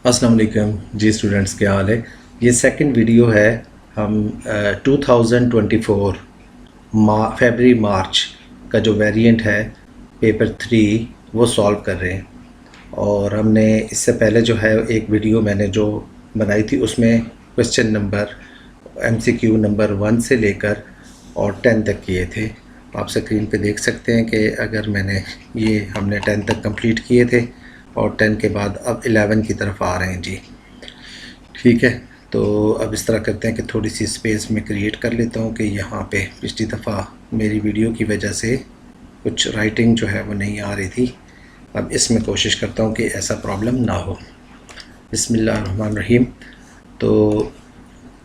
अस्सलाम वालेकुम जी स्टूडेंट्स, क्या हाल है। ये सेकंड वीडियो है। हम 2024 फरवरी मार्च का जो वेरिएंट है पेपर 3 वो सॉल्व कर रहे हैं। और हमने इससे पहले जो है एक वीडियो मैंने जो बनाई थी उसमें क्वेश्चन नंबर MCQ नंबर 1 से लेकर और 10 तक किए थे। आप स्क्रीन पे देख सकते हैं कि अगर मैंने ये हमने 10 तक कंप्लीट किए थे और 10 के बाद अब 11 की तरफ आ रहे हैं जी। ठीक है, तो अब इस तरह करते हैं कि थोड़ी सी स्पेस में क्रिएट कर लेता हूँ कि यहाँ पे पिछली दफ़ा मेरी वीडियो की वजह से कुछ राइटिंग जो है वो नहीं आ रही थी। अब इसमें कोशिश करता हूँ कि ऐसा प्रॉब्लम ना हो। बिस्मिल्लाहिर्रहमानिर्रहीम। तो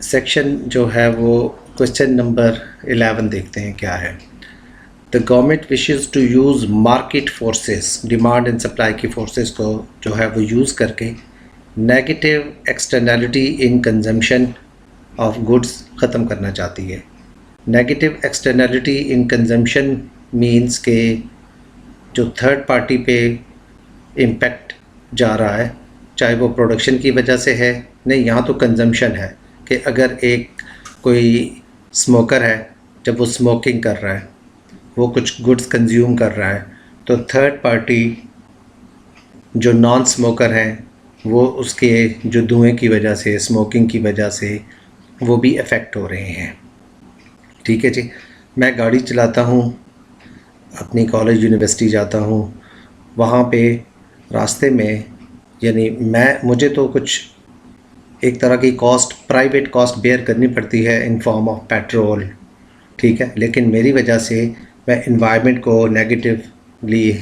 सेक्शन जो है वो क्वेश्चन नंबर 11 देखते हैं क्या है। The government wishes to use market forces, demand and supply की फोर्सेस को जो है वो यूज़ करके negative externality in consumption of goods ख़त्म करना चाहती है। Negative externality in consumption means के जो थर्ड पार्टी पे इम्पेक्ट जा रहा है, चाहे वो प्रोडक्शन की वजह से है, नहीं यहाँ तो कंजम्पशन है कि अगर एक कोई स्मोकर है, जब वो स्मोकिंग कर रहा है, वो कुछ गुड्स कंज्यूम कर रहा है, तो थर्ड पार्टी जो नॉन स्मोकर हैं वो उसके जो धुएं की वजह से, स्मोकिंग की वजह से वो भी अफेक्ट हो रहे हैं। ठीक है जी। मैं गाड़ी चलाता हूँ, अपनी कॉलेज यूनिवर्सिटी जाता हूँ, वहाँ पे रास्ते में यानी मुझे तो कुछ एक तरह की कॉस्ट, प्राइवेट कॉस्ट बेयर करनी पड़ती है इन फॉर्म ऑफ पेट्रोल। ठीक है, लेकिन मेरी वजह से मैं इन्वायरमेंट को नेगेटिवली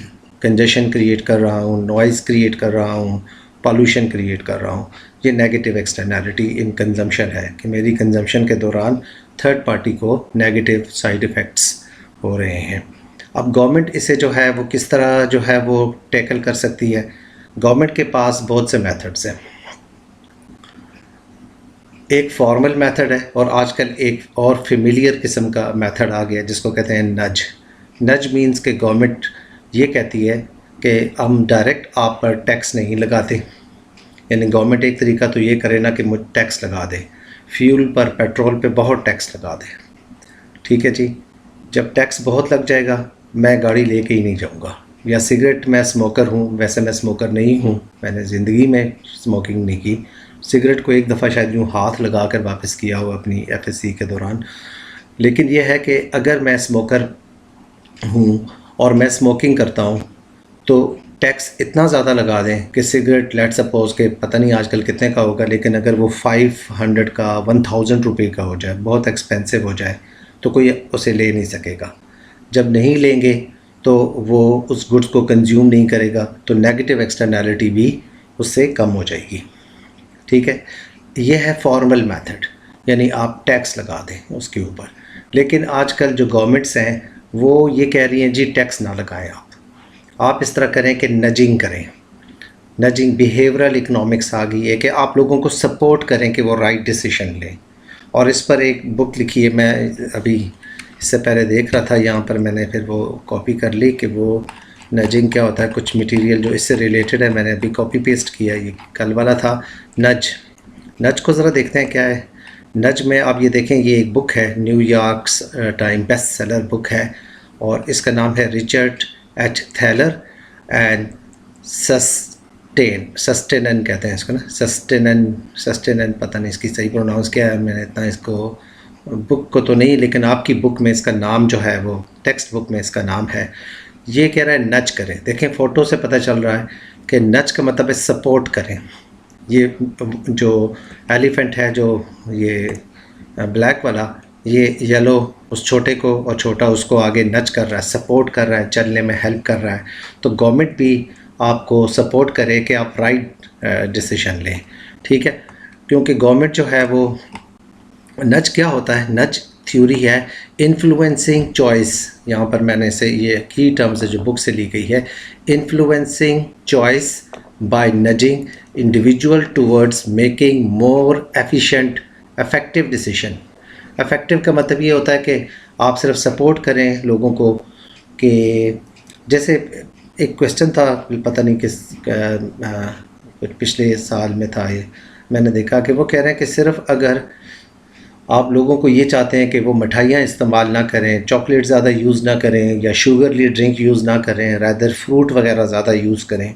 कंजेशन क्रिएट कर रहा हूँ, नॉइज़ क्रिएट कर रहा हूँ, पॉल्यूशन क्रिएट कर रहा हूँ। ये नेगेटिव एक्सटर्नलिटी इन कंजम्पशन है कि मेरी कंजम्पशन के दौरान थर्ड पार्टी को नेगेटिव साइड इफ़ेक्ट्स हो रहे हैं। अब गवर्नमेंट इसे जो है वो किस तरह जो है वो टैकल कर सकती है। गवर्नमेंट के पास बहुत से मेथड्स हैं। एक फॉर्मल मेथड है और आजकल एक और फेमिलियर किस्म का मेथड आ गया जिसको कहते हैं नज। नज मींस के गवर्नमेंट ये कहती है कि हम डायरेक्ट आप पर टैक्स नहीं लगाते। यानी गवर्नमेंट एक तरीका तो ये करे ना कि मुझ टैक्स लगा दे, फ्यूल पर, पेट्रोल पे बहुत टैक्स लगा दे। ठीक है जी। जब टैक्स बहुत लग जाएगा मैं गाड़ी लेके ही नहीं जाऊँगा। या सिगरेट, मैं स्मोकर हूँ, वैसे मैं स्मोकर नहीं हूँ, मैंने ज़िंदगी में स्मोकिंग नहीं की। सिगरेट को एक दफ़ा शायद यूँ हाथ लगा कर वापस किया हो अपनी FSC के दौरान। लेकिन यह है कि अगर मैं स्मोकर हूँ और मैं स्मोकिंग करता हूँ तो टैक्स इतना ज़्यादा लगा दें कि सिगरेट लेट सपोज़ के पता नहीं आजकल कितने का होगा, लेकिन अगर वो 500 का, 1000 रुपये का हो जाए, बहुत एक्सपेंसिव हो जाए, तो कोई उसे ले नहीं सकेगा। जब नहीं लेंगे तो वो उस गुड्स को कंज्यूम नहीं करेगा, तो नेगेटिव एक्सटर्नलिटी भी उससे कम हो जाएगी। ठीक है, ये है फॉर्मल मेथड, यानी आप टैक्स लगा दें उसके ऊपर। लेकिन आजकल जो गवर्नमेंट्स हैं वो ये कह रही हैं जी टैक्स ना लगाएं, आप इस तरह करें कि नजिंग करें। नजिंग, बिहेवियरल इकोनॉमिक्स आ गई है कि आप लोगों को सपोर्ट करें कि वो राइट डिसीजन लें। और इस पर एक बुक लिखी है, मैं अभी इससे पहले देख रहा था, यहाँ पर मैंने फिर वो कॉपी कर ली कि वो नजिंग क्या होता है। कुछ मटेरियल जो इससे रिलेटेड है मैंने अभी कॉपी पेस्ट किया, ये कल वाला था। नज, नज को ज़रा देखते हैं क्या है। नज में आप ये देखें, ये एक बुक है, न्यूयॉर्क्स टाइम बेस्ट सेलर बुक है और इसका नाम है रिचर्ड एच थैलर एंड सस्टेनन कहते हैं इसको ना, सस्टेनन पता नहीं इसकी सही प्रोनाउंस क्या है, मैंने इतना इसको बुक को तो नहीं, लेकिन आपकी बुक में इसका नाम जो है वो टेक्स्ट बुक में इसका नाम है। ये कह रहा है नच करें। देखें फ़ोटो से पता चल रहा है कि नच का मतलब है सपोर्ट करें। ये जो एलिफेंट है, जो ये ब्लैक वाला, ये येलो उस छोटे को और छोटा उसको आगे नच कर रहा है, सपोर्ट कर रहा है, चलने में हेल्प कर रहा है। तो गवर्नमेंट भी आपको सपोर्ट करे कि आप राइट डिसीजन लें। ठीक है, क्योंकि गवर्नमेंट जो है वो, नच क्या होता है, नच थ्योरी है इन्फ्लुएंसिंग चॉइस। यहाँ पर मैंने इसे, ये की टर्म्स है जो बुक से ली गई है, influencing choice by nudging individual towards making more efficient effective decision. Effective का मतलब ये होता है कि आप सिर्फ सपोर्ट करें लोगों को। कि जैसे एक क्वेश्चन था, पता नहीं कुछ पिछले साल में था ये, मैंने देखा कि वो कह रहे हैं कि सिर्फ़ अगर आप लोगों को ये चाहते हैं कि वो मिठाइयाँ इस्तेमाल ना करें, चॉकलेट ज़्यादा यूज़ ना करें या शुगरली ड्रिंक यूज़ ना करें, रादर फ्रूट वगैरह ज़्यादा यूज़ करें,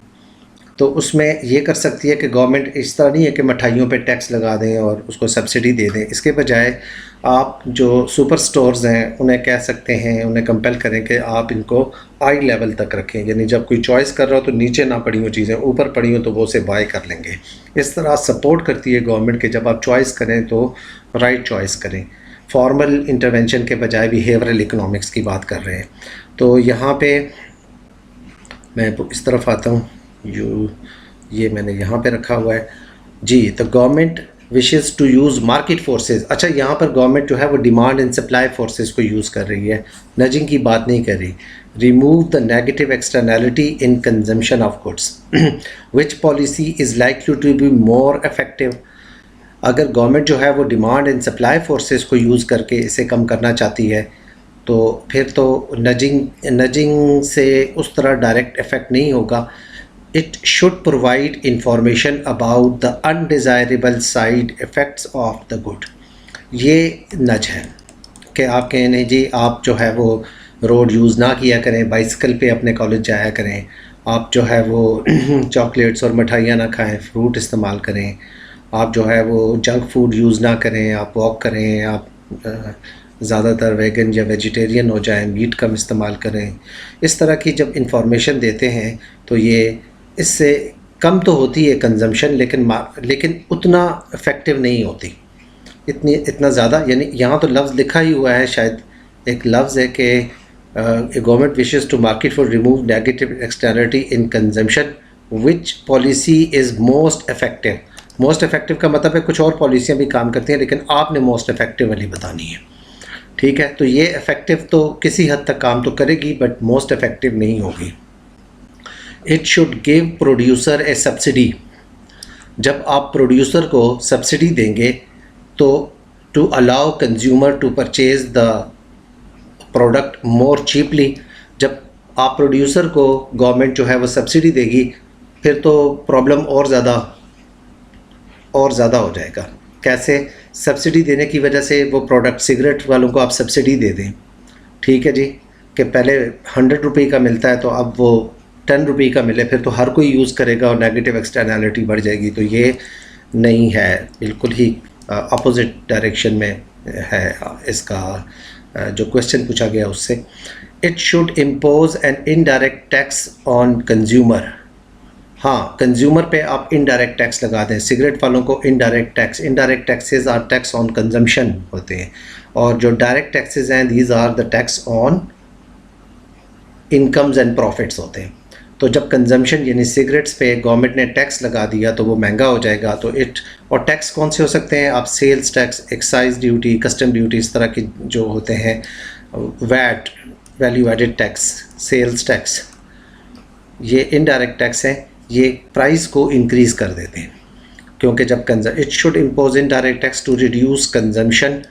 तो उसमें ये कर सकती है कि गवर्नमेंट इस तरह नहीं है कि मिठाइयों पे टैक्स लगा दें और उसको सब्सिडी दे दें। इसके बजाय आप जो सुपर स्टोर्स हैं उन्हें कह सकते हैं, उन्हें कंपेल करें कि आप इनको आई लेवल तक रखें, यानी जब कोई चॉइस कर रहा हो तो नीचे ना पड़ी हो चीज़ें, ऊपर पड़ी हो तो वो उसे बाय कर लेंगे। इस तरह सपोर्ट करती है गवर्नमेंट कि जब आप चॉइस करें तो राइट चॉइस करें। फॉर्मल इंटरवेंशन के बजाय बिहेवियरल इकोनॉमिक्स की बात कर रहे हैं। तो यहाँ पे मैं इस तरफ आता हूँ, ये मैंने यहाँ पे रखा हुआ है जी। The government wishes to use market forces. अच्छा, यहाँ पर गवर्नमेंट जो है वो डिमांड एंड सप्लाई फोर्सेस को यूज़ कर रही है, नजिंग की बात नहीं कर रही। Remove the negative externality in consumption of goods, which policy is likely to be more effective. अगर गवर्नमेंट जो है वो डिमांड एंड सप्लाई फोर्सेस को यूज़ करके इसे कम करना चाहती है तो फिर तो नजिंग से उस तरह डायरेक्ट इफ़ेक्ट नहीं होगा। It should provide information about the undesirable side effects of the good। ये नज है कि आप कहें नहीं जी आप जो है वो रोड यूज़ ना किया करें, बाइसिकल पे अपने कॉलेज जाया करें, आप जो है वो चॉकलेट्स और मिठाइयाँ ना खाएं, फ्रूट इस्तेमाल करें, आप जो है वो जंक फूड यूज़ ना करें, आप वॉक करें, आप ज़्यादातर वेगन या वेजिटेरियन हो जाएं, मीट कम इस्तेमाल करें। इस तरह की जब इंफॉर्मेशन देते हैं तो ये इससे कम तो होती है कंजम्पशन, लेकिन उतना इफ़ेक्टिव नहीं होती, इतना ज़्यादा। यानी यहाँ तो लफ्ज़ लिखा ही हुआ है, शायद एक लफ्ज़ है कि government wishes to market for remove negative externality in consumption, which policy is most effective. Most effective का मतलब है कुछ और पॉलिसियाँ भी काम करती हैं, लेकिन आपने मोस्ट इफेक्टिव वाली बतानी है, ठीक है। तो ये इफ़ेक्टिव तो किसी हद तक काम तो करेगी, बट मोस्ट इफेक्टिव नहीं होगी। It should give producer a subsidy. जब आप प्रोड्यूसर को सब्सिडी देंगे तो to allow consumer to purchase the product more cheaply. जब आप प्रोड्यूसर को गवर्नमेंट जो है वो सब्सिडी देगी फिर तो प्रॉब्लम और ज़्यादा हो जाएगा। कैसे? सब्सिडी देने की वजह से वो प्रोडक्ट, सिगरेट वालों को आप सब्सिडी दे दें, ठीक है जी, कि पहले 100 रुपये का मिलता है तो अब वो 10 रुपये का मिले, फिर तो हर कोई यूज़ करेगा और नेगेटिव एक्सटर्नैलिटी बढ़ जाएगी। तो ये नहीं है, बिल्कुल ही अपोजिट डायरेक्शन में है इसका जो क्वेश्चन पूछा गया उससे। It should impose an indirect tax on consumer. हाँ, कंज्यूमर पे आप इनडायरेक्ट टैक्स लगा दें। सिगरेट वालों को indirect taxes are tax on consumption होते हैं, और जो डायरेक्ट टैक्सेस हैं these are the tax on incomes and profits होते हैं। तो जब कंजम्पशन यानी सिगरेट्स पे गवर्नमेंट ने टैक्स लगा दिया तो वो महंगा हो जाएगा। तो और टैक्स कौन से हो सकते हैं? आप sales tax, excise duty, custom duty, इस तरह के जो होते हैं, VAT, value added tax, sales tax, ये इनडायरेक्ट टैक्स हैं। ये प्राइस को इंक्रीज़ कर देते हैं, क्योंकि जब it should impose indirect tax to reduce consumption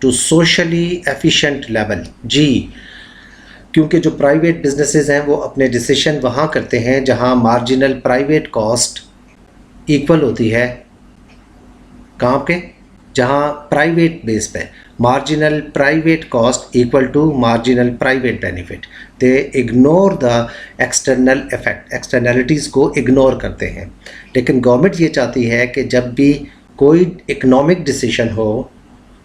to socially efficient level. जी, क्योंकि जो प्राइवेट बिजनेसेस हैं वो अपने डिसीजन वहाँ करते हैं जहाँ मार्जिनल प्राइवेट कॉस्ट इक्वल होती है। कहाँ पे? जहाँ प्राइवेट बेस पे marginal private cost equal to marginal private benefit. They ignore the external effect, externalities को इग्नोर करते हैं। लेकिन गवर्नमेंट ये चाहती है कि जब भी कोई इकोनॉमिक डिसीजन हो,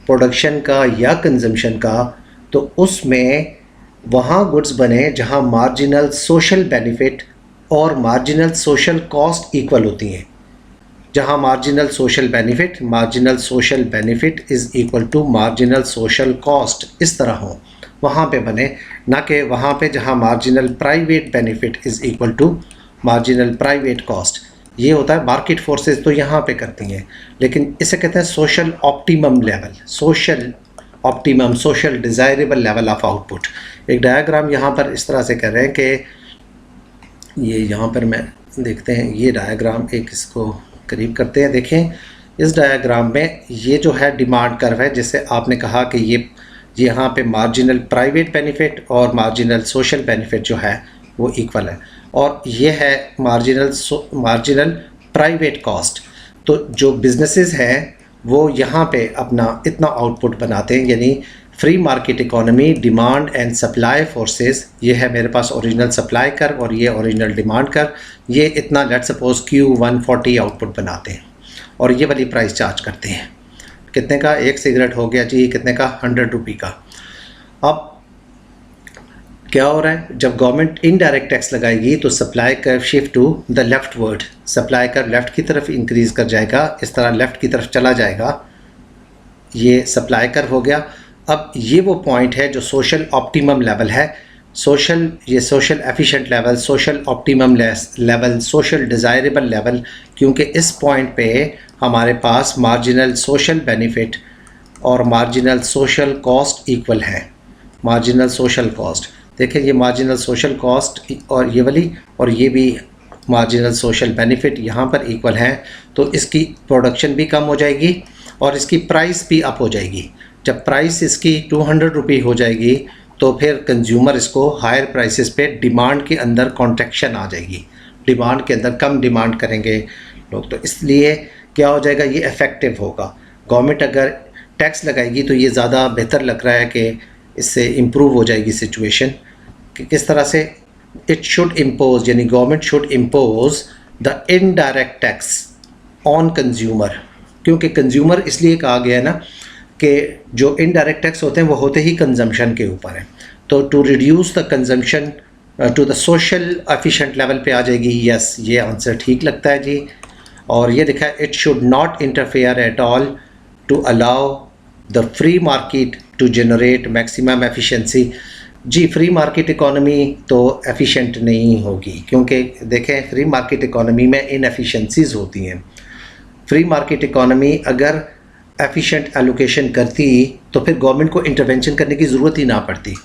प्रोडक्शन का या कंजम्पशन का, तो उसमें वहाँ गुड्स बने जहाँ मार्जिनल सोशल बेनिफिट और मार्जिनल सोशल कॉस्ट इक्वल होती हैं। जहाँ marginal social benefit is equal to marginal social cost, इस तरह हो, वहाँ पे बने, ना कि वहाँ पे जहाँ marginal private benefit is equal to marginal private cost. ये होता है मार्केट फोर्सेस तो यहाँ पे करती हैं, लेकिन इसे कहते हैं social optimum level, social desirable level of output. एक डायग्राम यहाँ पर इस तरह से कर रहे हैं कि ये यहाँ पर मैं देखते हैं, ये डायग्राम एक इसको करीब करते हैं। देखें, इस डायग्राम में ये जो है डिमांड कर्व है, जिससे आपने कहा कि ये यहाँ पे मार्जिनल प्राइवेट बेनिफिट और मार्जिनल सोशल बेनिफिट जो है वो इक्वल है, और ये है मार्जिनल प्राइवेट कॉस्ट। तो जो बिजनेसेस हैं वो यहाँ पे अपना इतना आउटपुट बनाते हैं, यानी free market economy, demand and supply forces. ये है मेरे पास ओरिजिनल सप्लाई कर और ये ओरिजिनल डिमांड कर, ये इतना लेट सपोज Q140 आउटपुट बनाते हैं और ये वाली प्राइस चार्ज करते हैं। कितने का? एक सिगरेट हो गया जी, कितने का? 100 रुपये का। अब क्या हो रहा है, जब गवर्नमेंट इनडायरेक्ट टैक्स लगाएगी तो supply curve shift to the leftward, supply curve left की तरफ इंक्रीज़ कर जाएगा, इस तरह लेफ़्ट की तरफ चला जाएगा। ये सप्लाई कर्व हो गया। अब ये वो पॉइंट है जो सोशल ऑप्टिमम लेवल है, ये social efficient level, social optimum level, social desirable level, क्योंकि इस पॉइंट पे हमारे पास मार्जिनल सोशल बेनिफिट और मार्जिनल सोशल कॉस्ट इक्वल है। मार्जिनल सोशल कॉस्ट देखिए, ये मार्जिनल सोशल कॉस्ट और ये वाली और ये भी मार्जिनल सोशल बेनिफिट यहाँ पर इक्वल हैं, तो इसकी प्रोडक्शन भी कम हो जाएगी और इसकी प्राइस भी अप हो जाएगी। जब प्राइस इसकी 200 रुपये हो जाएगी तो फिर कंज्यूमर इसको हायर प्राइसेस पे, डिमांड के अंदर कॉन्ट्रैक्शन आ जाएगी, डिमांड के अंदर कम डिमांड करेंगे लोग। तो इसलिए क्या हो जाएगा, ये इफ़ेक्टिव होगा। गवर्नमेंट अगर टैक्स लगाएगी तो ये ज़्यादा बेहतर लग रहा है कि इससे इम्प्रूव हो जाएगी सिचुएशन। कि किस तरह से इट शुड इम्पोज, यानी government should impose the indirect tax on consumer, क्योंकि कंज्यूमर इसलिए कहा गया है ना कि जो इनडायरेक्ट टैक्स होते हैं वो होते ही कंजम्पशन के ऊपर है। तो to reduce the consumption to the social efficient level पे आ जाएगी। यस, ये आंसर ठीक लगता है जी। और ये लिखा है it should not interfere at all to allow the free market to generate maximum efficiency. जी, फ्री मार्केट इकोनॉमी तो एफिशिएंट नहीं होगी, क्योंकि देखें फ्री मार्केट इकोनॉमी में इनएफिशिएंसीज होती हैं। फ्री मार्केट इकोनॉमी अगर एफिशिएंट एलोकेशन करती तो फिर गवर्नमेंट को इंटरवेंशन करने की ज़रूरत ही ना पड़ती।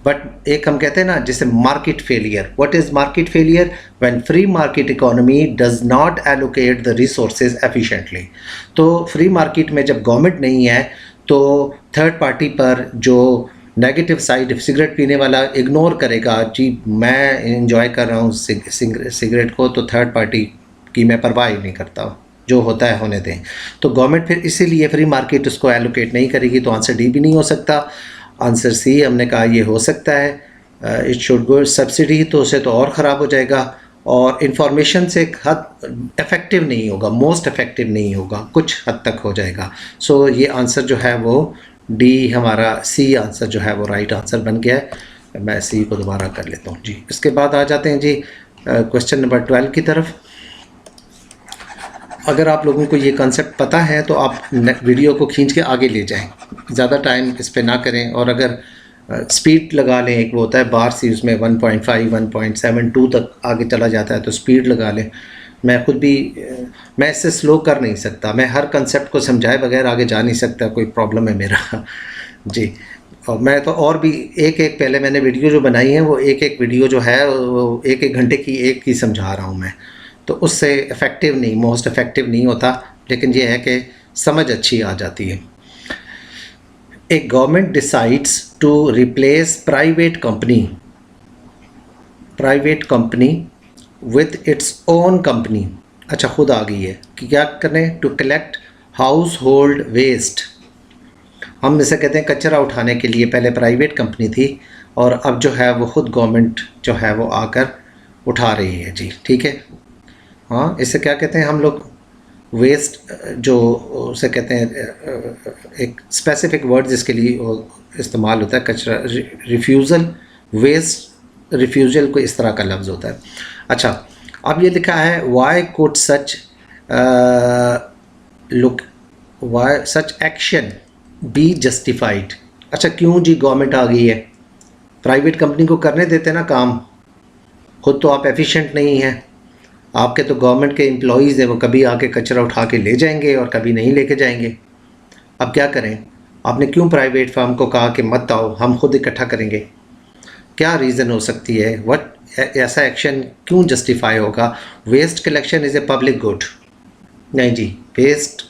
बट एक हम कहते हैं ना जैसे market failure. What is market failure? When free market economy does not allocate the resources efficiently. तो फ्री मार्केट में जब गवर्नमेंट नहीं है तो थर्ड पार्टी पर जो नेगेटिव साइड, सिगरेट पीने वाला इग्नोर करेगा, जी मैं इंजॉय कर रहा हूँ सिगरेट को, तो थर्ड पार्टी की मैं परवाह ही नहीं करता, जो होता है होने दें। तो गवर्नमेंट फिर इसीलिए फ्री मार्केट उसको एलोकेट नहीं करेगी। तो आंसर डी भी नहीं हो सकता। आंसर सी हमने कहा ये हो सकता है। इट शुड गो सब्सिडी, तो उसे तो और ख़राब हो जाएगा और इंफॉर्मेशन से हद इफ़ेक्टिव नहीं होगा, मोस्ट इफ़ेक्टिव नहीं होगा, कुछ हद तक हो जाएगा। सो ये आंसर जो है वो डी, हमारा सी आंसर जो है वो राइट आंसर बन गया है। मैं सी को दोबारा कर लेता हूँ जी। इसके बाद आ जाते हैं जी क्वेश्चन नंबर 12 की तरफ। अगर आप लोगों को ये कॉन्सेप्ट पता है तो आप वीडियो को खींच के आगे ले जाएं, ज़्यादा टाइम इस पे ना करें। और अगर स्पीड लगा लें, एक वो होता है बार सी, उसमें 1.5 1.72 तक आगे चला जाता है, तो स्पीड लगा लें। मैं खुद भी मैं इससे स्लो कर नहीं सकता, मैं हर कंसेप्ट को समझाए बगैर आगे जा नहीं सकता, कोई प्रॉब्लम है मेरा जी। और मैं तो और भी एक पहले मैंने वीडियो जो बनाई है वो एक वीडियो जो है वो एक घंटे की एक ही समझा रहा हूँ मैं, तो उससे इफ़ेक्टिव नहीं, मोस्ट इफ़ेक्टिव नहीं होता। लेकिन ये है कि समझ अच्छी आ जाती है। A government decides to replace private company with its own company. अच्छा, खुद आ गई है कि क्या करें? To collect household waste. हम इसे कहते हैं कचरा उठाने के लिए पहले प्राइवेट कंपनी थी और अब जो है वो खुद गवर्नमेंट जो है वो आकर उठा रही है जी। ठीक है, हाँ, इसे क्या कहते हैं हम लोग? वेस्ट, जो उसे कहते हैं एक स्पेसिफिक वर्ड जिसके लिए वो इस्तेमाल होता है, कचरा, रिफ्यूज़ल, वेस्ट रिफ्यूज़ल को इस तरह का लफ्ज़ होता है। अच्छा, अब ये लिखा है Y could such action be justified. अच्छा, क्यों जी गवर्नमेंट आ गई है? प्राइवेट कंपनी को करने देते ना काम, खुद तो आप एफिशिएंट नहीं हैं। आपके तो गवर्नमेंट के एम्प्लॉयज़ हैं, वो कभी आके कचरा उठा के ले जाएंगे और कभी नहीं लेके जाएंगे। अब क्या करें? आपने क्यों प्राइवेट फर्म को कहा कि मत आओ, हम खुद इकट्ठा करेंगे? क्या रीज़न हो सकती है? व्हाट, ऐसा एक्शन क्यों जस्टिफाई होगा? Waste collection is a public good. नहीं जी, waste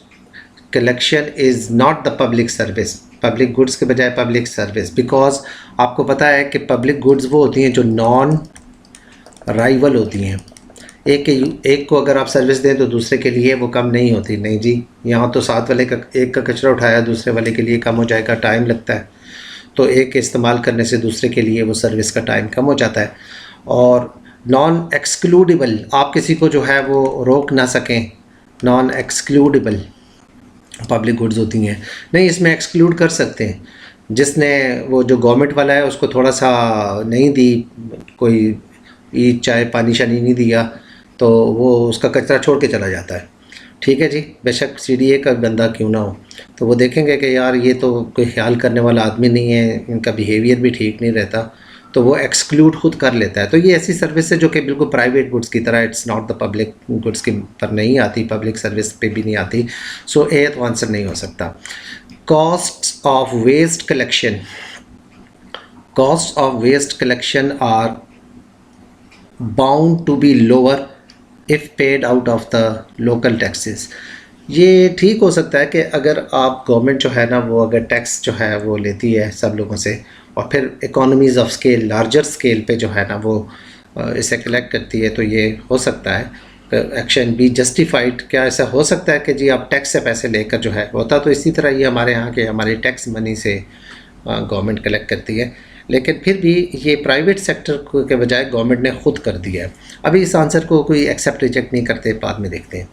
collection is not the public service. Public goods के बजाय पब्लिक सर्विस, बिकॉज आपको पता है कि पब्लिक गुड्स वो होती हैं जो नॉन राइवल होती हैं। एक को अगर आप सर्विस दें तो दूसरे के लिए वो कम नहीं होती। नहीं जी, यहाँ तो साथ वाले का एक का कचरा उठाया दूसरे वाले के लिए कम हो जाएगा, टाइम लगता है। तो एक के इस्तेमाल करने से दूसरे के लिए वो सर्विस का टाइम कम हो जाता है। और नॉन एक्सक्लूडेबल, आप किसी को जो है वो रोक ना सकें, नॉन एक्सक्लूडेबल पब्लिक गुड्स होती हैं। नहीं, इसमें एक्सक्लूड कर सकते हैं। जिसने वो जो गवर्नमेंट वाला है उसको थोड़ा सा नहीं दी, कोई ईद चाय पानी शानी नहीं दिया, तो वो उसका कचरा छोड़ के चला जाता है। ठीक है जी, बेशक सीडीए का बंदा क्यों ना हो, तो वो देखेंगे कि यार ये तो कोई ख्याल करने वाला आदमी नहीं है, इनका बिहेवियर भी ठीक नहीं रहता, तो वो एक्सक्लूड खुद कर लेता है। तो ये ऐसी सर्विस है जो कि बिल्कुल प्राइवेट गुड्स की तरह, it's not the public goods की पर नहीं आती, पब्लिक सर्विस पे भी नहीं आती। सो ए तो आंसर नहीं हो सकता। Cost of waste collection, cost of waste collection are bound to be lower if paid out of the local taxes. ये ठीक हो सकता है कि अगर आप गवर्नमेंट जो है ना वो अगर टैक्स जो है वो लेती है सब लोगों से और फिर economies of scale, larger scale पे जो है ना वो इसे कलेक्ट करती है, तो ये हो सकता है एक्शन बी जस्टिफाइड। क्या ऐसा हो सकता है कि जी आप टैक्स से पैसे लेकर जो है, होता तो इसी तरह ये हमारे यहाँ के हमारे टैक्स मनी से गवर्नमेंट कलेक्ट करती है, लेकिन फिर भी ये प्राइवेट सेक्टर के बजाय गवर्नमेंट ने खुद कर दिया है। अभी इस आंसर को कोई एक्सेप्ट रिजेक्ट नहीं करते, बाद में देखते हैं।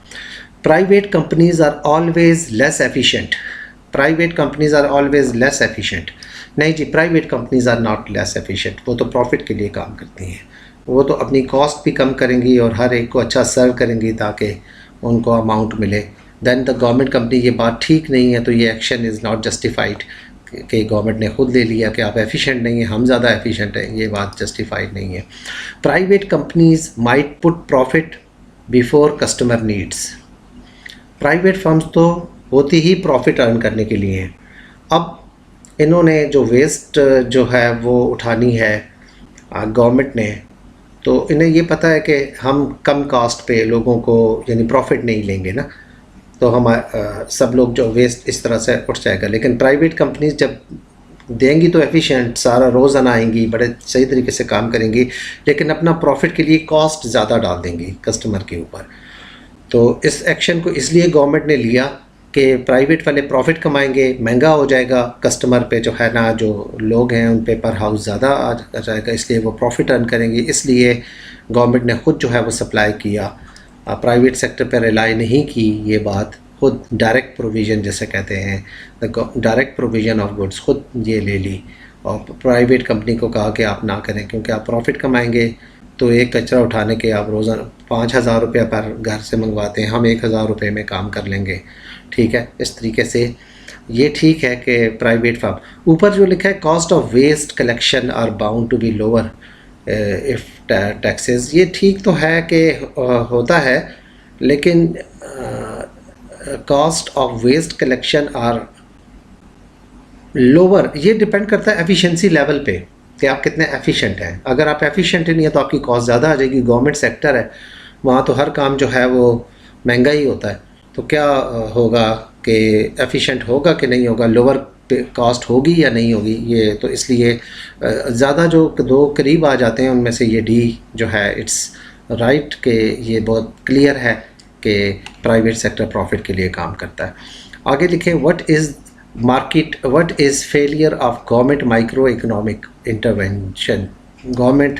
Private companies are always less efficient, private companies are always less efficient. नहीं जी, private companies are not less efficient, वो तो प्रॉफिट के लिए काम करती हैं, वो तो अपनी कॉस्ट भी कम करेंगी और हर एक को अच्छा सर्व करेंगी ताकि उनको अमाउंट मिले। देन द गवर्नमेंट कंपनी, ये बात ठीक नहीं है, तो ये एक्शन इज़ नॉट जस्टिफाइड कि गवर्नमेंट ने खुद ले लिया कि आप एफिशिएंट नहीं हैं, हम ज़्यादा एफिशिएंट हैं, ये बात जस्टिफाइड नहीं है। Private companies might put profit before customer needs, private firms तो होती ही प्रॉफिट अर्न करने के लिए हैं। अब इन्होंने जो वेस्ट जो है वो उठानी है गवर्नमेंट ने, तो इन्हें ये पता है कि हम कम कॉस्ट पे लोगों को यानी प्रॉफिट नहीं लेंगे ना, तो हम सब लोग जो वेस्ट इस तरह से उठ जाएगा। लेकिन प्राइवेट कंपनीज जब देंगी तो एफिशिएंट सारा रोज़ाना आएंगी, बड़े सही तरीके से काम करेंगी, लेकिन अपना प्रॉफिट के लिए कॉस्ट ज़्यादा डाल देंगी कस्टमर के ऊपर। तो इस एक्शन को इसलिए गवर्नमेंट ने लिया कि प्राइवेट वाले प्रॉफिट कमाएंगे, महंगा हो जाएगा कस्टमर पे जो है ना, जो लोग हैं उन पे पर हाउस ज़्यादा आ जाएगा, इसलिए वो प्रॉफिट अर्न करेंगे। इसलिए गवर्नमेंट ने खुद जो है वो सप्लाई किया, प्राइवेट सेक्टर पर रिलाई नहीं की। ये बात खुद डायरेक्ट प्रोविज़न जैसे कहते हैं, डायरेक्ट प्रोविज़न ऑफ गुड्स खुद ये ले ली और प्राइवेट कंपनी को कहा कि आप ना करें, क्योंकि आप प्रॉफिट कमाएंगे तो एक कचरा उठाने के आप रोज़ाना 5,000 रुपये पर घर से मंगवाते हैं, हम 1,000 रुपये में काम कर लेंगे। ठीक है, इस तरीके से ये ठीक है कि प्राइवेट फर्म। ऊपर जो लिखा है cost of waste collection are bound to be lower if taxes, ये ठीक तो है कि होता है, लेकिन cost of waste collection are lower, ये डिपेंड करता है एफिशिएंसी लेवल पे कि आप कितने एफिशिएंट हैं। अगर आप एफिशिएंट नहीं है तो आपकी कॉस्ट ज़्यादा आ जाएगी। गवर्नमेंट सेक्टर है, वहाँ तो हर काम जो है वो महंगा ही होता है, तो क्या होगा कि एफिशिएंट होगा कि नहीं होगा, लोअर कॉस्ट होगी या नहीं होगी। ये तो इसलिए ज़्यादा जो दो करीब आ जाते हैं उनमें से ये डी जो है इट्स राइट कि ये बहुत क्लियर है कि प्राइवेट सेक्टर प्रॉफिट के लिए काम करता है। आगे लिखें what is failure of government micro economic intervention. Government,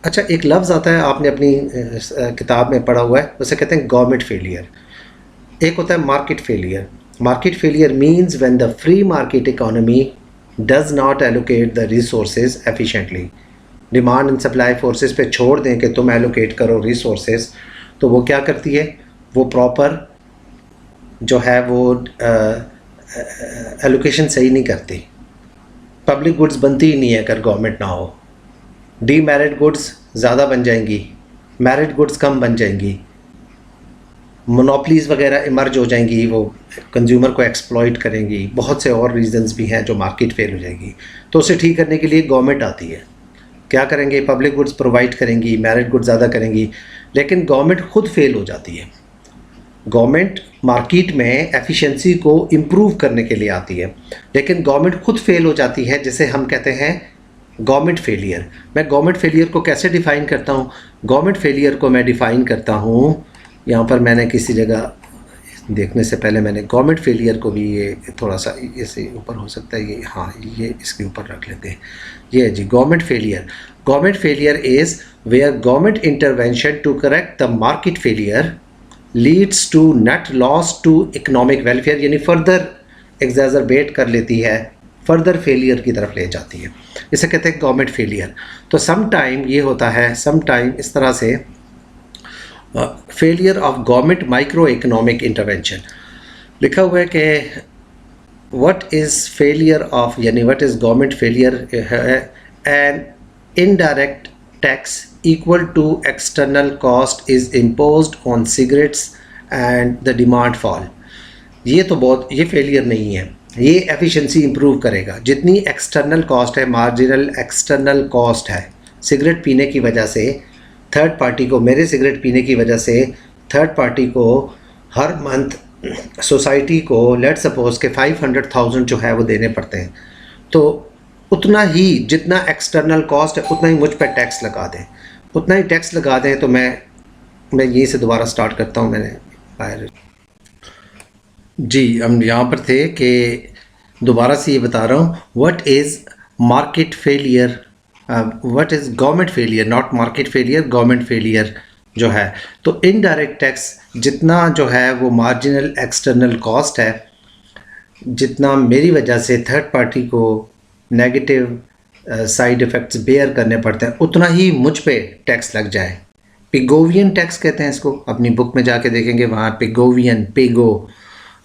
अच्छा एक लफ्ज़ आता है आपने अपनी किताब में पढ़ा हुआ है, उसे कहते हैं गवर्नमेंट फेलियर। एक होता है market failure. Market failure means when the free market economy does not allocate the resources efficiently. Demand and supply forces पे छोड़ दें कि तुम एलोकेट करो रिसोर्सेज, तो वो क्या करती है, वो प्रॉपर जो है वो एलोकेशन सही नहीं करती। पब्लिक गुड्स बनती ही नहीं है अगर गवर्नमेंट ना हो। डीमेरिट गुड्स ज़्यादा बन जाएंगी, मेरिट गुड्स कम बन जाएंगी, मोनोपलीज वगैरह इमर्ज हो जाएंगी, वो कंज्यूमर को एक्सप्लॉइट करेंगी, बहुत से और रीजंस भी हैं जो मार्केट फेल हो जाएगी। तो उसे ठीक करने के लिए गवर्नमेंट आती है, क्या करेंगे, पब्लिक गुड्स प्रोवाइड करेंगी, मेरिट गुड्स ज़्यादा करेंगी, लेकिन गवर्नमेंट खुद फेल हो जाती है। गवर्नमेंट मार्केट में एफिशिएंसी को इम्प्रूव करने के लिए आती है, लेकिन गवर्नमेंट खुद फेल हो जाती है, जिसे हम कहते हैं गवर्नमेंट फेलियर। मैं गवर्नमेंट फेलियर को कैसे डिफ़ाइन करता हूँ? गवर्नमेंट फेलियर को मैं डिफ़ाइन करता हूँ, यहाँ पर मैंने किसी जगह देखने से पहले मैंने गवर्नमेंट फेलियर को भी, ये थोड़ा सा ऐसे ऊपर हो सकता है, ये हाँ ये इसके ऊपर रख लेते हैं। ये है जी government failure. Government failure is where government intervention to correct the market failure leads to net loss to economic welfare, यानी फर्दर एग्जैजरबेट कर लेती है, फर्दर फेलियर की तरफ ले जाती है। इसे कहते हैं गवर्नमेंट फेलियर। तो सम टाइम ये होता है, सम टाइम इस तरह से failure of government micro economic intervention लिखा हुआ है कि व्हाट इज़ फेलियर ऑफ, यानी what is government failure, an indirect tax equal to external cost is imposed on cigarettes and the demand fall. ये तो बहुत, ये फेलियर नहीं है, ये एफिशिएंसी इंप्रूव करेगा। जितनी एक्सटर्नल कॉस्ट है, मार्जिनल एक्सटर्नल कॉस्ट है सिगरेट पीने की वजह से, थर्ड पार्टी को, मेरे सिगरेट पीने की वजह से थर्ड पार्टी को हर मंथ सोसाइटी को लेट सपोज के 500,000 जो है वो देने पड़ते हैं, तो उतना ही जितना एक्सटर्नल कॉस्ट है उतना ही मुझ पर टैक्स लगा दें, उतना ही टैक्स लगा दें। तो मैं यहीं से दोबारा स्टार्ट करता हूँ। मैंने बाहर जी, हम यहाँ पर थे कि दोबारा से ये बता रहा हूँ, what is market failure, what is government failure, not market failure, government failure जो है। तो इनडायरेक्ट टैक्स जितना जो है वो मार्जिनल एक्सटर्नल कॉस्ट है, जितना मेरी वजह से थर्ड पार्टी को नेगेटिव साइड इफ़ेक्ट्स बेयर करने पड़ते हैं, उतना ही मुझ पे टैक्स लग जाए। पिगोवियन टैक्स कहते हैं इसको, अपनी बुक में जाके देखेंगे वहाँ पिगोवियन, पिगो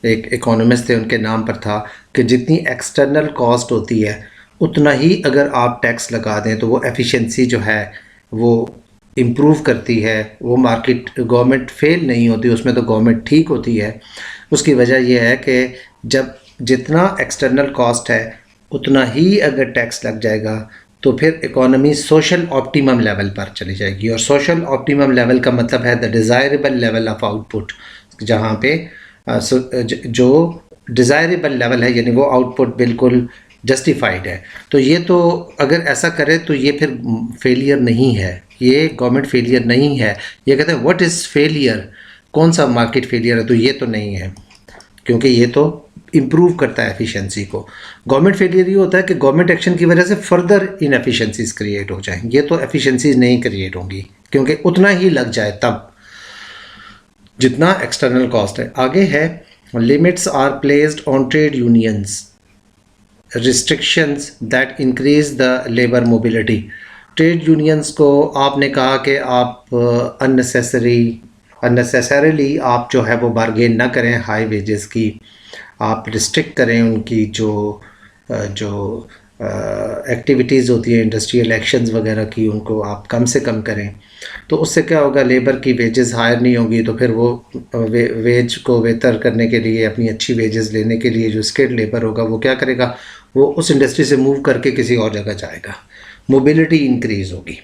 एक इकोनॉमिस्ट थे, उनके नाम पर था कि जितनी एक्सटर्नल कॉस्ट होती है उतना ही अगर आप टैक्स लगा दें तो वो एफिशिएंसी जो है वो इम्प्रूव करती है। वो मार्केट, गवर्नमेंट फेल नहीं होती उसमें, तो गवर्नमेंट ठीक होती है। उसकी वजह यह है कि जब जितना एक्सटर्नल कॉस्ट है उतना ही अगर टैक्स लग जाएगा तो फिर इकोनॉमी सोशल ऑप्टिमम लेवल पर चली जाएगी। और सोशल ऑप्टिमम लेवल का मतलब है the desirable level of output, जहाँ पे जो डिज़ायरेबल लेवल है, यानी वो आउटपुट बिल्कुल जस्टिफाइड है। तो ये तो अगर ऐसा करे तो ये फिर फेलियर नहीं है, ये गवर्नमेंट फेलियर नहीं है। ये कहते हैं व्हाट इज़ फेलियर, कौन सा मार्केट फेलियर है, तो ये तो नहीं है, क्योंकि ये तो इम्प्रूव करता है एफिशिएंसी को। गवर्नमेंट फेलियर ये होता है कि गवर्नमेंट एक्शन की वजह से फर्दर इनएफिशिएंसीज क्रिएट हो जाएँ। ये तो एफिशिएंसीज नहीं क्रिएट होंगी, क्योंकि उतना ही लग जाए तब जितना एक्सटर्नल कॉस्ट है। आगे है limits are placed on trade unions, restrictions that increase the labour mobility. Trade unions को आपने कहा कि आप अननेसेसरीली आप जो है वो बार्गेन ना करें हाई वेजेस की, आप रिस्ट्रिक्ट करें उनकी जो एक्टिविटीज़ होती है इंडस्ट्रियल एक्शंस वगैरह की, उनको आप कम से कम करें। तो उससे क्या होगा, लेबर की वेजेस हायर नहीं होगी, तो फिर वो वेज को बेहतर करने के लिए, अपनी अच्छी वेजेस लेने के लिए जो स्किल्ड लेबर होगा वो क्या करेगा, वो उस इंडस्ट्री से मूव करके किसी और जगह जाएगा, मोबिलिटी इंक्रीज़ होगी।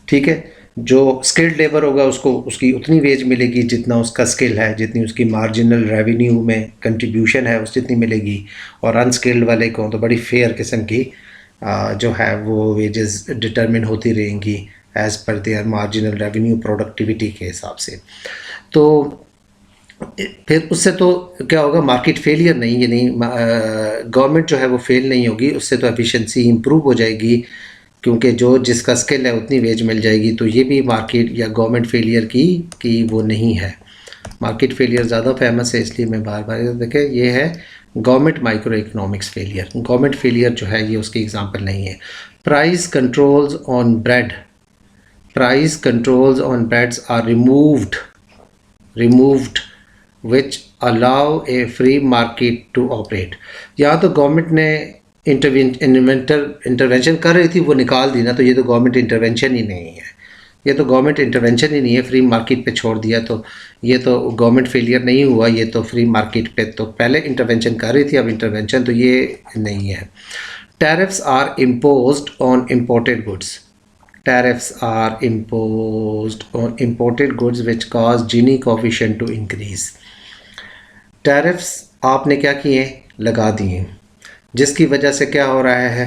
ठीक है, जो स्किल्ड लेबर होगा उसको उसकी उतनी वेज मिलेगी जितना उसका स्किल है, जितनी उसकी मार्जिनल रेवेन्यू में कंट्रीब्यूशन है उस जितनी मिलेगी, और अनस्किल्ड वाले को तो बड़ी फेयर किस्म की जो है वो वेजेस डिटरमिन होती रहेंगी as per there marginal revenue productivity के हिसाब से। तो फिर उससे तो क्या होगा, मार्केट फेलियर नहीं, यानी गवर्नमेंट जो है वो फेल नहीं होगी, उससे तो एफिशिएंसी इंप्रूव हो जाएगी, क्योंकि जो जिसका स्किल है उतनी वेज मिल जाएगी। तो ये भी मार्केट या गवर्नमेंट फेलियर की वो नहीं है। मार्केट फेलियर ज़्यादा फेमस है, इसलिए मैं बार बार देखें, ये है government micro economics failure. Government failure जो है ये उसकी एग्जांपल नहीं है। Price controls on bread, price controls on breads are removed which allow a free market to operate. यहाँ तो गवर्नमेंट ने इंटरवेंशन कर रही थी, वो निकाल दी ना, तो ये तो गवर्नमेंट इंटरवेंशन ही नहीं है, ये तो गवर्नमेंट इंटरवेंशन ही नहीं है, फ्री मार्केट पे छोड़ दिया, तो ये तो गवर्नमेंट फेलियर नहीं हुआ, ये तो फ्री मार्केट पे तो पहले इंटरवेंशन कर रही थी, अब इंटरवेंशन तो ये नहीं है। Tariffs are imposed on imported goods, tariffs are imposed on imported goods which cause Gini coefficient to increase. Tariffs आपने क्या किए, लगा दिए, जिसकी वजह से क्या हो रहा है,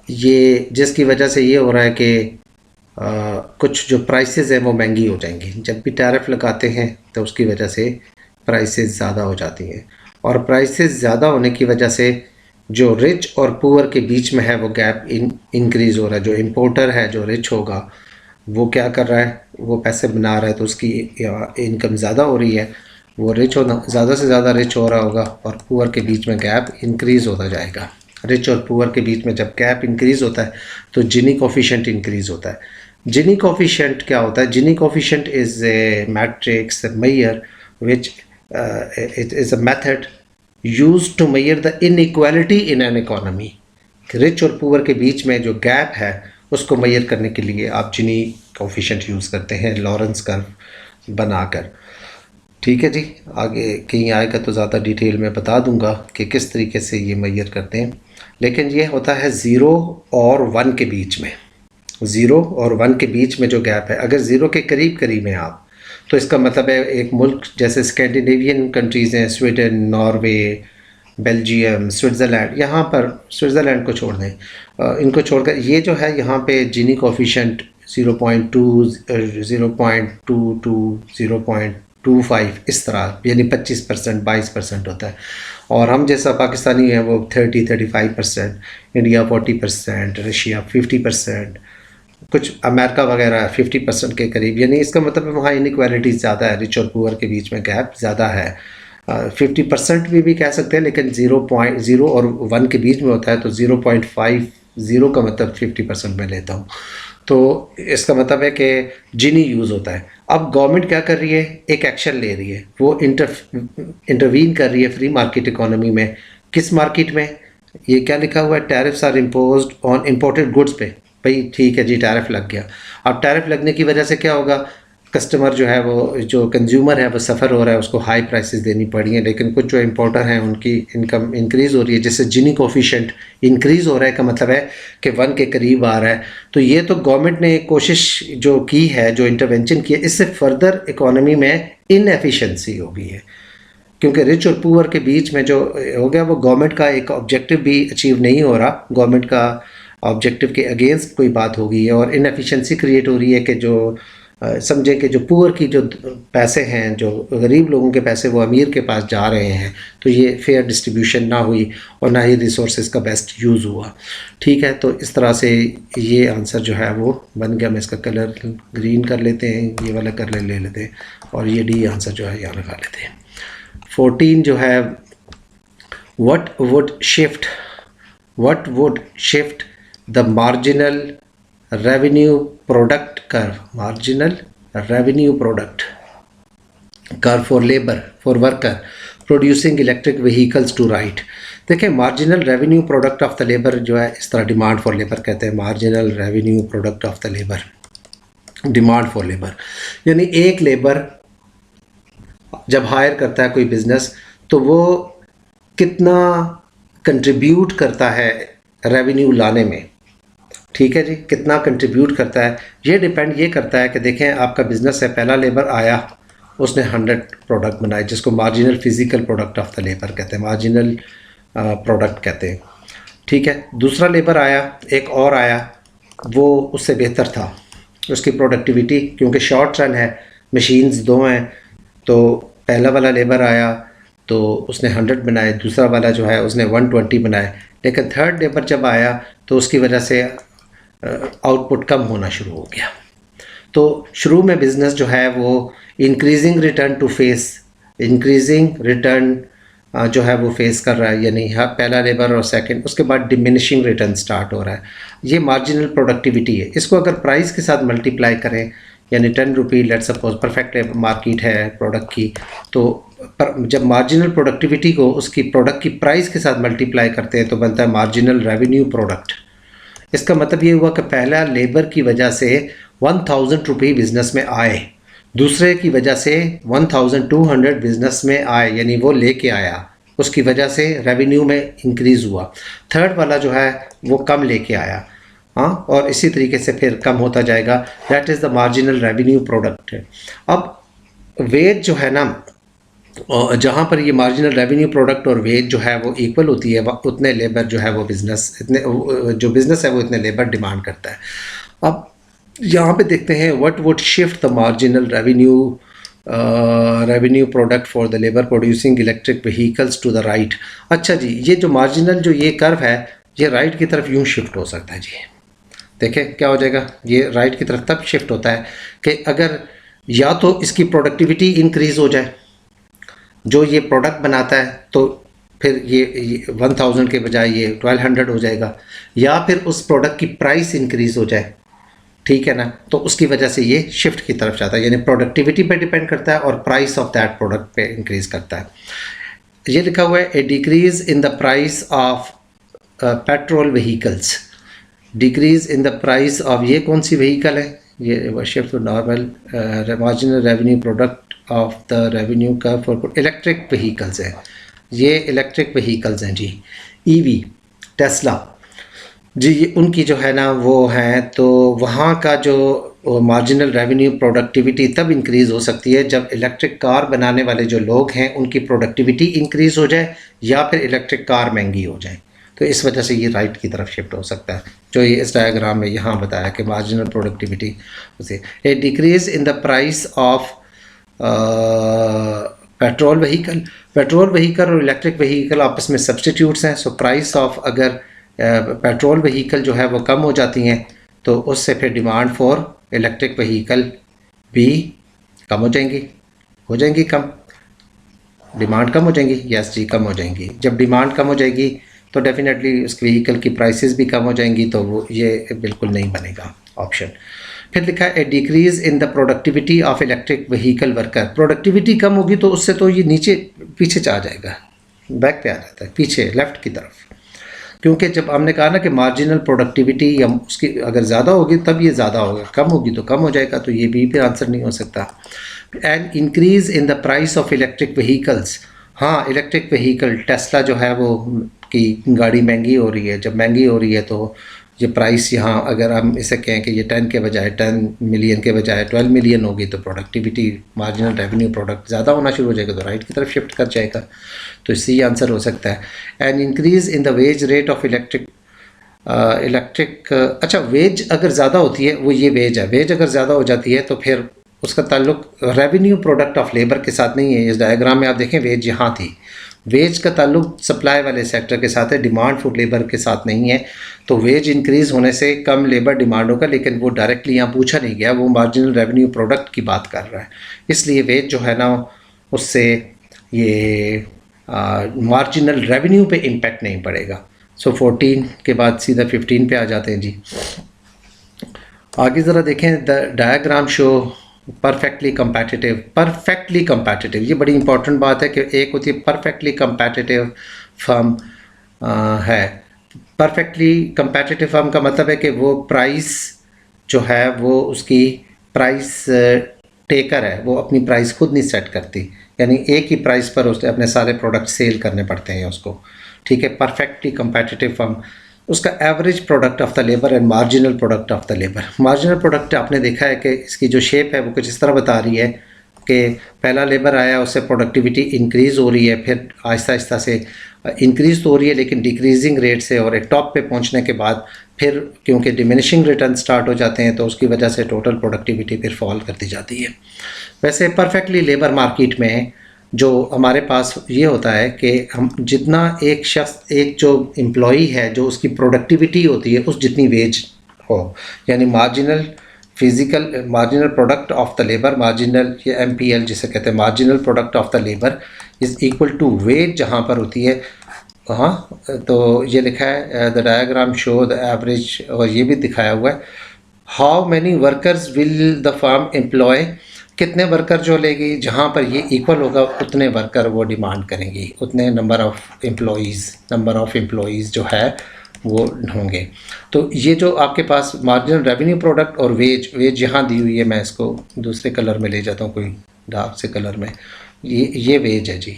ये जिसकी वजह से ये हो रहा है कि कुछ जो प्राइसेस हैं वो महंगी हो जाएंगी। जब भी टैरिफ लगाते हैं तो उसकी वजह से प्राइसेस ज़्यादा हो जाती हैं, और प्राइसेस ज़्यादा होने की वजह से जो रिच और पुअर के बीच में है वो गैप इंक्रीज़ हो रहा है। जो इम्पोर्टर है, जो रिच होगा, वो क्या कर रहा है, वो पैसे बना रहा है तो उसकी इनकम ज़्यादा हो रही है, वो रिच होना ज़्यादा से ज़्यादा रिच हो रहा होगा, और पुअर के बीच में गैप इंक्रीज़ होता जाएगा। रिच और पुअर के बीच में जब गैप इंक्रीज़ होता है तो जिनी कोफिशिएंट इंक्रीज़ होता है। जिनी कोफिशिएंट क्या होता है? Gini coefficient is a matrix measure which it is a method used to measure the inequality in an economy। Rich और पुअर के बीच में जो गैप है उसको मेजर करने के लिए आप जिनी कोफिशिएंट यूज़ करते हैं, लॉरेंस कर्व बनाकर। ठीक है जी, आगे कहीं आएगा तो ज़्यादा डिटेल में बता दूंगा कि किस तरीके से ये मेजर करते हैं। लेकिन ये होता है 0 और 1 के बीच में। 0 और 1 के बीच में जो गैप है, अगर 0 के करीब करीब हैं आप, तो इसका मतलब है एक मुल्क जैसे स्कैंडिनेवियन कंट्रीज़ हैं, स्वीडन, नॉर्वे, बेल्जियम, स्विट्ज़रलैंड, यहाँ पर स्विट्ज़रलैंड को छोड़ दें, इनको छोड़कर ये जो है यहाँ पे जिनी कोफिशिएंट 0.2, 0.22, 0.25 इस तरह, यानी 25%, 22% होता है। और हम जैसा पाकिस्तानी हैं वो 30-35%, इंडिया 40%, रशिया 50%, कुछ अमेरिका वगैरह 50% के करीब। यानी इसका मतलब है वहाँ इनइक्वालिटी ज़्यादा है, रिच और पुअर के बीच में गैप ज़्यादा है। 50% भी कह सकते हैं, लेकिन 0.0 और 1 के बीच में होता है तो 0.50 का मतलब 50% में लेता हूँ। तो इसका मतलब है कि जिनी यूज़ होता है। अब गवर्नमेंट क्या कर रही है? एक एक्शन ले रही है, वो इंटरवीन कर रही है फ्री मार्केट इकोनॉमी में। किस मार्केट में? ये क्या लिखा हुआ है? Tariffs are imposed on imported goods पे। भाई ठीक है जी, टैरिफ लग गया। अब टैरिफ लगने की वजह से क्या होगा? कस्टमर जो है, वो जो कंज्यूमर है वो सफ़र हो रहा है, उसको हाई प्राइसेस देनी पड़ी हैं। लेकिन कुछ जो इम्पोर्टर हैं उनकी इनकम इंक्रीज़ हो रही है, जिससे जिनी कोफिशिएंट इंक्रीज़ हो रहा है, का मतलब है कि 1 के करीब आ रहा है। तो ये तो गवर्नमेंट ने एक कोशिश जो की है, जो इंटरवेंशन की है, इससे फर्दर इकोनॉमी में इनएफिशिएंसी हो गई है, क्योंकि रिच और पुअर के बीच में जो हो गया वो गवर्नमेंट का एक ऑब्जेक्टिव भी अचीव नहीं हो रहा। गवर्नमेंट का ऑब्जेक्टिव के अगेंस्ट कोई बात हो गई है और इनएफिशिएंसी क्रिएट हो रही है कि जो समझे कि जो पुअर की जो पैसे हैं, जो गरीब लोगों के पैसे वो अमीर के पास जा रहे हैं, तो ये फेयर डिस्ट्रीब्यूशन ना हुई और ना ही रिसोर्सेज का बेस्ट यूज़ हुआ। ठीक है, तो इस तरह से ये आंसर जो है वो बन गया। मैं इसका कलर ग्रीन कर लेते हैं, ये वाला कर ले लेते हैं, और ये डी आंसर जो है यहाँ लगा लेते हैं। 14 जो है, what would shift the marginal revenue product curve for worker producing electric vehicles to right। देखिए, marginal revenue product of the labour जो है, इस तरह डिमांड फॉर लेबर कहते हैं, marginal revenue product of the labour, demand for labour. यानी एक labour जब हायर करता है कोई बिजनेस, तो वो कितना कंट्रीब्यूट करता है रेवेन्यू लाने में। ठीक है जी, कितना कंट्रीब्यूट करता है, ये डिपेंड ये करता है कि देखें आपका बिज़नेस है, पहला लेबर आया, उसने 100 प्रोडक्ट बनाए, जिसको marginal physical product of the labour कहते हैं, मार्जिनल प्रोडक्ट कहते हैं। ठीक है, दूसरा लेबर आया, एक और आया, वो उससे बेहतर था, उसकी प्रोडक्टिविटी, क्योंकि शॉर्ट रन है, मशीन्स 2 हैं, तो पहला वाला लेबर आया तो उसने 100 बनाए, दूसरा वाला जो है उसने 120 बनाए। लेकिन थर्ड लेबर जब आया तो उसकी वजह से आउटपुट कम होना शुरू हो गया। तो शुरू में बिज़नेस जो है वो इंक्रीजिंग रिटर्न जो है वो फेस कर रहा है, यानी पहला लेबर और सेकंड, उसके बाद डिमिनिशिंग रिटर्न स्टार्ट हो रहा है। ये मार्जिनल प्रोडक्टिविटी है। इसको अगर प्राइस के साथ मल्टीप्लाई करें, यानी 10 रुपये, लेट्स सपोज परफेक्ट मार्केट है प्रोडक्ट की, तो जब मार्जिनल प्रोडक्टिविटी को उसकी प्रोडक्ट की प्राइस के साथ मल्टीप्लाई करते हैं तो बनता है मार्जिनल रेवेन्यू प्रोडक्ट। इसका मतलब ये हुआ कि पहला लेबर की वजह से 1000 रुपये बिज़नेस में आए, दूसरे की वजह से 1200 बिज़नेस में आए, यानी वो लेके आया, उसकी वजह से रेवेन्यू में इंक्रीज़ हुआ। थर्ड वाला जो है वो कम लेके आया, हाँ, और इसी तरीके से फिर कम होता जाएगा। That is the marginal revenue product है। अब वेज जो है ना, और जहाँ पर ये मार्जिनल रेवेन्यू प्रोडक्ट और वेज जो है वो इक्वल होती है, उतने लेबर जो है वो बिज़नेस इतने जो बिज़नेस है वो इतने लेबर डिमांड करता है। अब यहाँ पे देखते हैं what would shift the marginal revenue product for the labour producing electric vehicles to the right. अच्छा जी, ये जो मार्जिनल जो ये कर्व है ये राइट की तरफ यूँ शिफ्ट हो सकता है जी। देखें क्या हो जाएगा, ये राइट की तरफ तब शिफ्ट होता है कि अगर या तो इसकी प्रोडक्टिविटी इंक्रीज़ हो जाए, जो ये प्रोडक्ट बनाता है तो फिर ये 1000 के बजाय ये 1200 हो जाएगा, या फिर उस प्रोडक्ट की प्राइस इंक्रीज़ हो जाए, ठीक है ना, तो उसकी वजह से ये शिफ्ट की तरफ जाता है, यानी प्रोडक्टिविटी पे डिपेंड करता है और प्राइस ऑफ दैट प्रोडक्ट पे इंक्रीज़ करता है। ये लिखा हुआ है a decrease in the price of petrol vehicles, decrease in the price of, ये कौन सी व्हीकल है, ये shift to normal marginal revenue product of the revenue का फॉर इलेक्ट्रिक व्हीकल्स है, ये इलेक्ट्रिक व्हीकल्स हैं जी, ईवी टेस्ला जी, ये उनकी जो है ना वो है, तो वहाँ का जो मार्जिनल रेवेन्यू प्रोडक्टिविटी तब इंक्रीज़ हो सकती है जब इलेक्ट्रिक कार बनाने वाले जो लोग हैं उनकी प्रोडक्टिविटी इंक्रीज़ हो जाए या फिर इलेक्ट्रिक कार महंगी हो जाए, तो इस वजह से ये राइट की तरफ शिफ्ट हो सकता है, जो ये इस डायग्राम में यहाँ बताया कि मार्जिनल प्रोडक्टिविटी उसे a decrease in the price of petrol vehicle और इलेक्ट्रिक व्हीकल आपस में सब्सटीट्यूट्स हैं, सो प्राइस ऑफ अगर पेट्रोल व्हीकल जो है वो कम हो जाती हैं तो उससे फिर डिमांड फॉर इलेक्ट्रिक व्हीकल भी कम हो जाएंगी कम, डिमांड कम हो जाएंगी, यस जी कम हो जाएंगी। जब डिमांड कम हो जाएगी तो डेफिनेटली उस व्हीकल की प्राइसेस भी कम हो जाएंगी, तो वो ये बिल्कुल नहीं बनेगा ऑप्शन। फिर लिखा है a decrease in the productivity of electric vehicle worker, productivity कम होगी तो उससे तो ये नीचे पीछे आ जाएगा, बैक पे आ जाता है, पीछे लेफ़्ट की तरफ, क्योंकि जब हमने कहा ना कि मार्जिनल प्रोडक्टिविटी या उसकी अगर ज़्यादा होगी तब ये ज़्यादा होगा, कम होगी तो कम हो जाएगा, तो ये भी आंसर नहीं हो सकता। And increase in the price of electric vehicles, हाँ इलेक्ट्रिक व्हीकल टेस्ला जो है वो की गाड़ी महंगी हो रही है, जब महंगी हो रही है तो ये प्राइस यहाँ अगर हम इसे कहें कि ये 10 के बजाय 10 मिलियन के बजाय 12 मिलियन होगी तो प्रोडक्टिविटी मार्जिनल रेवेन्यू प्रोडक्ट ज़्यादा होना शुरू हो जाएगा, तो राइट की तरफ शिफ्ट कर जाएगा, तो इससे ये आंसर हो सकता है। And increase in the wage rate of electric, अच्छा वेज अगर ज़्यादा होती है, वो ये वेज है, वेज अगर ज़्यादा हो जाती है तो फिर उसका ताल्लुक रेवेन्यू प्रोडक्ट ऑफ लेबर के साथ नहीं है। इस डायग्राम में आप देखें वेज यहाँ थी, वेज का ताल्लुक सप्लाई वाले सेक्टर के साथ है, डिमांड फॉर लेबर के साथ नहीं है, तो वेज इंक्रीज़ होने से कम लेबर डिमांड होगा, लेकिन वो डायरेक्टली यहाँ पूछा नहीं गया, वो मार्जिनल रेवेन्यू प्रोडक्ट की बात कर रहा है, इसलिए वेज जो है ना उससे ये मार्जिनल रेवेन्यू पे इम्पेक्ट नहीं पड़ेगा। सो 14 के बाद सीधा 15 पे आ जाते हैं जी। आगे ज़रा देखें, the diagram show perfectly competitive, ये बड़ी इंपॉर्टेंट बात है कि एक होती है परफेक्टली कंपैटिटिव फर्म है, परफेक्टली कंपैटिटिव फर्म का मतलब है कि वो प्राइस जो है वो उसकी प्राइस टेकर है, वो अपनी प्राइस खुद नहीं सेट करती, यानी एक ही प्राइस पर उसने अपने सारे प्रोडक्ट सेल करने पड़ते हैं उसको, ठीक है। परफेक्टली कंपैटिटिव फर्म, उसका average product of the labour and marginal product of the labour. Marginal product आपने देखा है कि इसकी जो शेप है वो कुछ इस तरह बता रही है कि पहला लेबर आया, उससे प्रोडक्टिविटी इंक्रीज़ हो रही है, फिर आहिस्ता आहिस्ता से इंक्रीज़ तो हो रही है लेकिन डिक्रीजिंग रेट से, और एक टॉप पे पहुंचने के बाद फिर क्योंकि डिमिनिशिंग रिटर्न स्टार्ट हो जाते हैं तो उसकी वजह से टोटल प्रोडक्टिविटी फिर फॉल करती जाती है। वैसे परफेक्टली लेबर मार्केट में जो हमारे पास ये होता है कि हम जितना एक शख्स, एक जो एम्प्लॉई है जो उसकी प्रोडक्टिविटी होती है उस जितनी वेज हो, यानी marginal product of the labour, marginal ये MPL जिसे कहते हैं, marginal product of the labour is equal to wage जहाँ पर होती है। हाँ, तो ये लिखा है the diagram show the average, और ये भी दिखाया हुआ है how many workers will the firm employ, कितने वर्कर जो लेगी, जहाँ पर ये इक्वल होगा उतने वर्कर वो डिमांड करेंगी, उतने नंबर ऑफ़ एम्प्लॉयज़ जो है वो होंगे। तो ये जो आपके पास मार्जिनल रेवेन्यू प्रोडक्ट और वेज यहाँ दी हुई है, मैं इसको दूसरे कलर में ले जाता हूँ, कोई डार्क से कलर में, ये वेज है जी,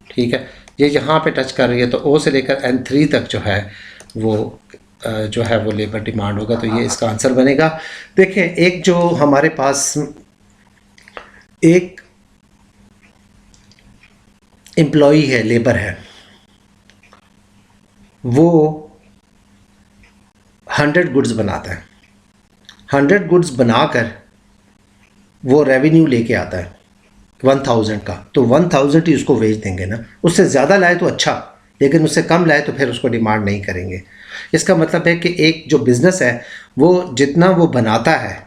ठीक है। ये यहाँ पे टच कर रही है तो O से लेकर N3 तक जो है वो लेबर डिमांड होगा, तो ये इसका आंसर बनेगा। देखें, एक जो हमारे पास एक एम्प्लॉई है, लेबर है, वो 100 गुड्स बनाता है, 100 गुड्स बनाकर वो रेवेन्यू लेके आता है 1000 का, तो 1000 ही उसको वेच देंगे ना। उससे ज़्यादा लाए तो अच्छा, लेकिन उससे कम लाए तो फिर उसको डिमांड नहीं करेंगे। इसका मतलब है कि एक जो बिज़नेस है वो जितना वो बनाता है,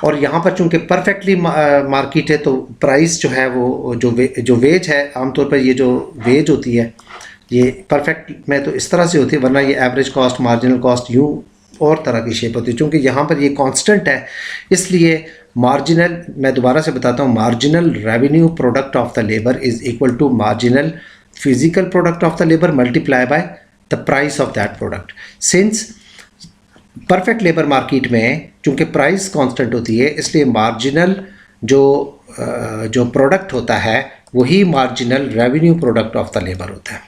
और यहाँ पर चूंकि परफेक्टली मार्केट है, तो प्राइस जो है वो जो वेज है, आमतौर पर ये जो वेज होती है ये परफेक्ट में तो इस तरह से होती है, वरना ये एवरेज कॉस्ट, मार्जिनल कॉस्ट, यूँ और तरह की शेप होती है। चूँकि यहाँ पर ये कांस्टेंट है, इसलिए मार्जिनल, मैं दोबारा से बताता हूँ, marginal revenue product of the labour is equal to marginal physical product of the labour multiply by the price of that product. Since perfect labour market में चूँकि प्राइस कांस्टेंट होती है, इसलिए मार्जिनल जो प्रोडक्ट होता है वही marginal revenue product of the labour होता है।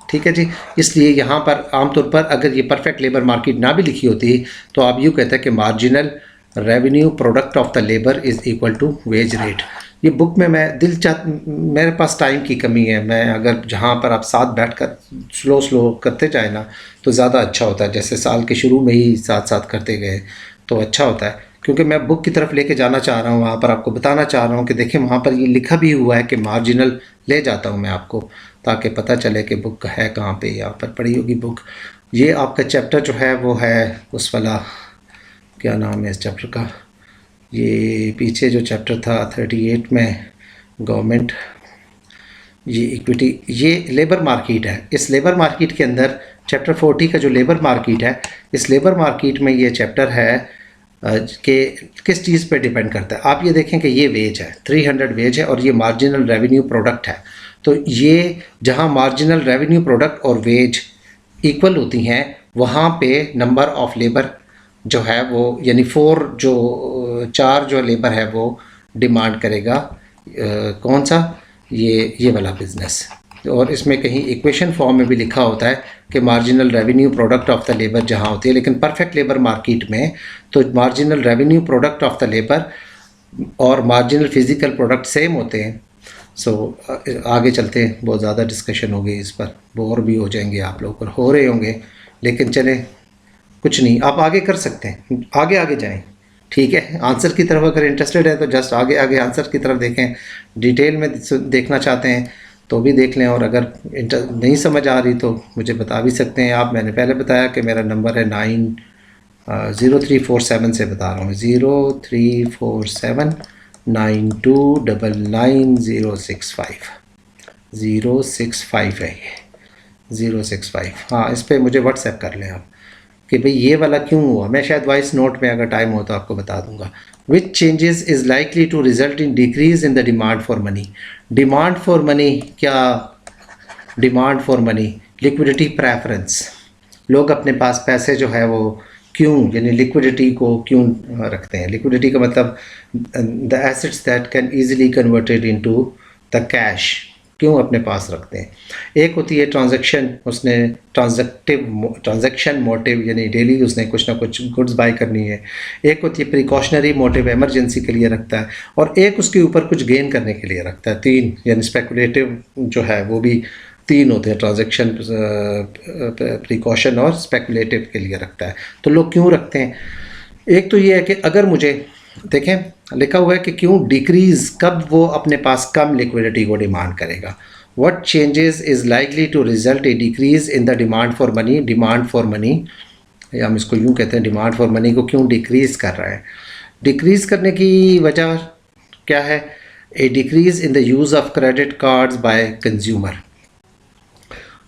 ठीक है जी। इसलिए यहाँ पर आमतौर पर अगर ये परफेक्ट लेबर मार्केट ना भी लिखी होती तो आप यूँ कहते हैं कि marginal revenue product of the labour is equal to wage rate. ये बुक में मैं मेरे पास टाइम की कमी है, मैं अगर जहाँ पर आप साथ बैठकर स्लो करते जाए ना तो ज़्यादा अच्छा होता है। जैसे साल के शुरू में ही साथ साथ करते गए तो अच्छा होता है, क्योंकि मैं बुक की तरफ लेके जाना चाह रहा हूँ, वहाँ पर आपको बताना चाह रहा हूँ कि देखें वहाँ पर ये लिखा भी हुआ है कि मार्जिनल ले जाता हूँ मैं आपको, ताकि पता चले कि बुक है कहाँ पे। यहाँ पर पड़ी होगी बुक। ये आपका चैप्टर जो है वो है उस वाला, क्या नाम है इस चैप्टर का, ये पीछे जो चैप्टर था 38 में, गवर्नमेंट, ये इक्विटी, ये लेबर मार्केट है। इस लेबर मार्केट के अंदर चैप्टर 40 का जो लेबर मार्केट है, इस लेबर मार्केट में ये चैप्टर है कि किस चीज़ पे डिपेंड करता है। आप ये देखें कि ये वेज है, 300 वेज है, और ये मार्जिनल रेवेन्यू प्रोडक्ट है। तो ये जहाँ मार्जिनल रेवेन्यू प्रोडक्ट और वेज इक्वल होती हैं, वहाँ पे नंबर ऑफ लेबर जो है वो, यानी 4 जो लेबर है वो डिमांड करेगा कौन सा, ये वाला बिज़नेस। और इसमें कहीं इक्वेशन फॉर्म में भी लिखा होता है कि marginal revenue product of the labour जहाँ होती है, लेकिन परफेक्ट लेबर मार्केट में तो marginal revenue product of the labour और मार्जिनल फिजिकल प्रोडक्ट सेम होते हैं। सो आगे चलते हैं, बहुत ज़्यादा डिस्कशन हो गई इस पर, बोर भी हो जाएंगे आप लोग, और हो रहे होंगे, लेकिन चले कुछ नहीं, आप आगे कर सकते हैं, आगे जाएं। ठीक है, आंसर की तरफ अगर इंटरेस्टेड है तो जस्ट आगे आंसर की तरफ देखें। डिटेल में देखना चाहते हैं तो भी देख लें, और अगर नहीं समझ आ रही तो मुझे बता भी सकते हैं आप। मैंने पहले बताया कि मेरा नंबर है 0347 से बता रहा हूँ, 0347 9299 065 है ये, 065। हाँ, इस पर मुझे व्हाट्सएप कर लें आप कि भाई ये वाला क्यों हुआ। मैं शायद वॉइस नोट में अगर टाइम हो तो आपको बता दूंगा। Which changes is likely to result in decrease in the demand for money. Demand for money क्या, demand for money liquidity preference. लोग अपने पास पैसे जो है वो क्यों, यानी लिक्विडिटी को क्यों रखते हैं। लिक्विडिटी का मतलब the assets that can easily converted into the cash, क्यों अपने पास रखते हैं। एक होती है ट्रांजैक्शन, उसने ट्रांजैक्शन मोटिव, यानी डेली उसने कुछ ना कुछ गुड्स बाय करनी है। एक होती है प्रिकॉशनरी मोटिव, इमरजेंसी के लिए रखता है। और एक उसके ऊपर कुछ गेन करने के लिए रखता है। 3 यानी स्पेकुलेटिव जो है वो भी 3 होते हैं, ट्रांजैक्शन, प्रिकॉशन और स्पेकुलेटिव के लिए रखता है। तो लोग क्यों रखते हैं, एक तो ये है कि अगर मुझे देखें लिखा हुआ है कि क्यों डिक्रीज, कब वो अपने पास कम लिक्विडिटी को डिमांड करेगा। What changes is likely to result a decrease in the demand for money. Demand for money, या हम इसको यूँ कहते हैं, डिमांड फॉर मनी को क्यों डिक्रीज कर रहा है। डिक्रीज करने की वजह क्या है, a decrease in the use of credit cards by consumer.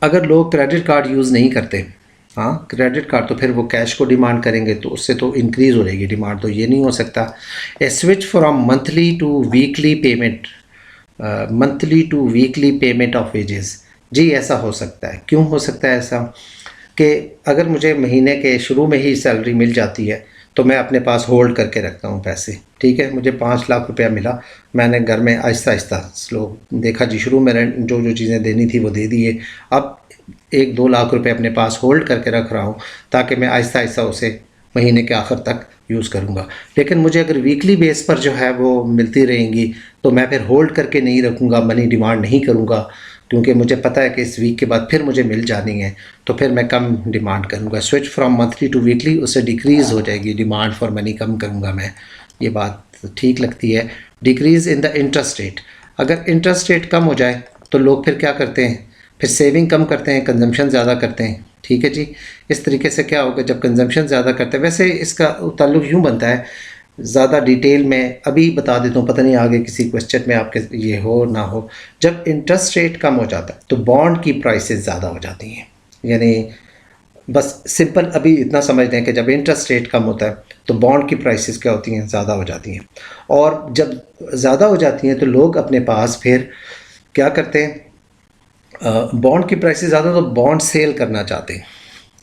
अगर लोग क्रेडिट कार्ड यूज़ नहीं करते, हाँ क्रेडिट कार्ड, तो फिर वो कैश को डिमांड करेंगे, तो उससे तो इंक्रीज़ हो जाएगी डिमांड, तो ये नहीं हो सकता। A switch from monthly to weekly payment, monthly to weekly payment of wages. जी ऐसा हो सकता है। क्यों हो सकता है ऐसा, कि अगर मुझे महीने के शुरू में ही सैलरी मिल जाती है तो मैं अपने पास होल्ड करके रखता हूँ पैसे। ठीक है, मुझे 5 लाख रुपया मिला, मैंने घर में आहिस्ता आहिस्ता स्लो देखा जी, शुरू में जो चीज़ें देनी थी वो दे दिए, अब 1-2 लाख रुपए अपने पास होल्ड करके रख रहा हूँ ताकि मैं आहिस्ता आहिस्ता उसे महीने के आखिर तक यूज़ करूँगा। लेकिन मुझे अगर वीकली बेस पर जो है वो मिलती रहेंगी तो मैं फिर होल्ड करके नहीं रखूँगा, मनी डिमांड नहीं करूँगा, क्योंकि मुझे पता है कि इस वीक के बाद फिर मुझे मिल जानी है, तो फिर मैं कम डिमांड करूँगा। Switch from monthly to weekly, उससे डिक्रीज़ हो जाएगी डिमांड फॉर मनी, कम करूँगा मैं। ये बात ठीक लगती है। Decrease in the interest rate, अगर इंटरेस्ट रेट कम हो जाए तो लोग फिर क्या करते हैं, फिर सेविंग कम करते हैं, कंजम्पशन ज़्यादा करते हैं। ठीक है जी। इस तरीके से क्या होगा, जब कंजम्पशन ज़्यादा करते हैं, वैसे इसका ताल्लुक यूँ बनता है, ज़्यादा डिटेल में अभी बता देता हूँ, पता नहीं आगे किसी क्वेश्चन में आपके ये हो ना हो। जब इंटरेस्ट रेट कम हो जाता है तो बॉन्ड की प्राइसेस ज़्यादा हो जाती हैं। यानी बस सिंपल अभी इतना समझ लें कि जब इंटरेस्ट रेट कम होता है तो बॉन्ड की प्राइसेस क्या होती हैं, ज़्यादा हो जाती हैं। और जब ज़्यादा हो जाती हैं तो लोग अपने पास फिर क्या करते हैं, बॉन्ड की प्राइसेस ज़्यादा तो बॉन्ड सेल करना चाहते हैं।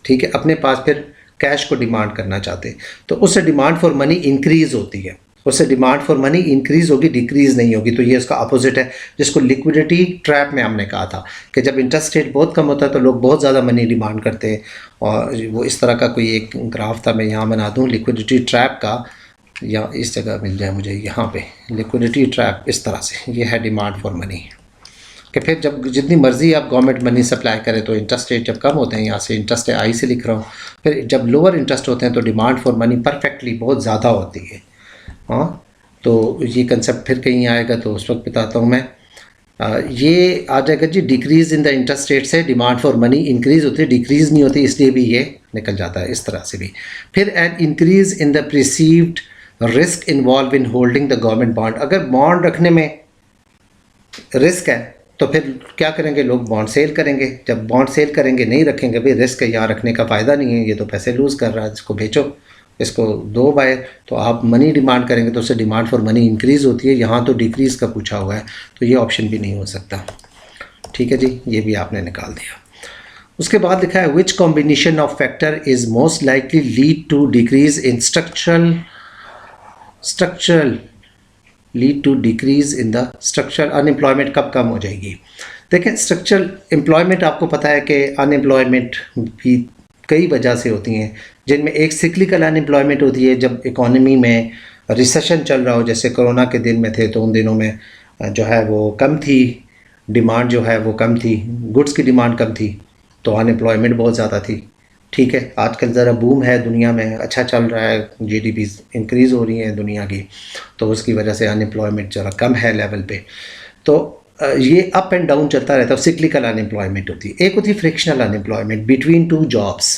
ठीक है, अपने पास फिर कैश को डिमांड करना चाहते हैं, तो उससे डिमांड फॉर मनी इंक्रीज़ होती है। उससे डिमांड फॉर मनी इंक्रीज़ होगी, डिक्रीज़ नहीं होगी। तो ये उसका अपोजिट है, जिसको लिक्विडिटी ट्रैप में हमने कहा था कि जब इंटरेस्ट रेट बहुत कम होता है तो लोग बहुत ज़्यादा मनी डिमांड करते हैं। और वो इस तरह का कोई एक ग्राफ था, मैं यहाँ बना दूँ लिक्विडिटी ट्रैप का, या इस जगह मिल जाए मुझे, यहाँ पे लिक्विडिटी ट्रैप इस तरह से, ये है डिमांड फॉर मनी। कि फिर जब जितनी मर्ज़ी आप गवर्नमेंट मनी सप्लाई करें तो इंटरेस्ट रेट जब कम होते हैं, यहाँ से इंटरेस्ट आई से लिख रहा हूँ, फिर जब लोअर इंटरेस्ट होते हैं तो डिमांड फॉर मनी परफेक्टली बहुत ज़्यादा होती है। हाँ, तो ये कंसेप्ट फिर कहीं आएगा तो उस वक्त बताता हूँ मैं। ये आ जाएगा जी, decrease in the interest rate से डिमांड फॉर मनी इंक्रीज़ होती है, डिक्रीज़ नहीं होती, इसलिए भी ये निकल जाता है इस तरह से भी। फिर an increase in the perceived risk involve in holding the government bond, अगर बॉन्ड रखने में रिस्क है तो फिर क्या करेंगे, लोग बॉन्ड सेल करेंगे। जब बॉन्ड सेल करेंगे, नहीं रखेंगे, भाई रिस्क है, यहाँ रखने का फ़ायदा नहीं है, ये तो पैसे लूज़ कर रहा है, इसको बेचो, इसको दो बाय, तो आप मनी डिमांड करेंगे तो उससे डिमांड फॉर मनी इंक्रीज़ होती है। यहाँ तो डिक्रीज़ का पूछा हुआ है, तो ये ऑप्शन भी नहीं हो सकता। ठीक है जी, ये भी आपने निकाल दिया। उसके बाद लिखा है which combination of factor is most likely lead to decrease in structural lead to decrease in the structural unemployment, कब कम हो जाएगी। देखें, स्ट्रक्चरल एम्प्लॉयमेंट आपको पता है कि अनएम्प्लॉयमेंट भी कई वजह से होती हैं, जिनमें एक सिक्लिकल अनएम्प्लॉयमेंट होती है, जब इकोनॉमी में रिसेशन चल रहा हो, जैसे कोरोना के दिन में थे तो उन दिनों में जो है वो कम थी, डिमांड जो है वो कम थी, गुड्स की डिमांड कम थी, तो अनएम्प्लॉयमेंट बहुत ज़्यादा थी। ठीक है, आजकल ज़रा बूम है दुनिया में, अच्छा चल रहा है, जीडीपी इंक्रीज़ हो रही है दुनिया की, तो उसकी वजह से अनएम्प्लॉयमेंट ज़रा कम है लेवल पे। तो ये अप एंड डाउन चलता रहता है, सिक्लिकल अनएम्प्लॉयमेंट होती है। एक होती है frictional unemployment, between two jobs,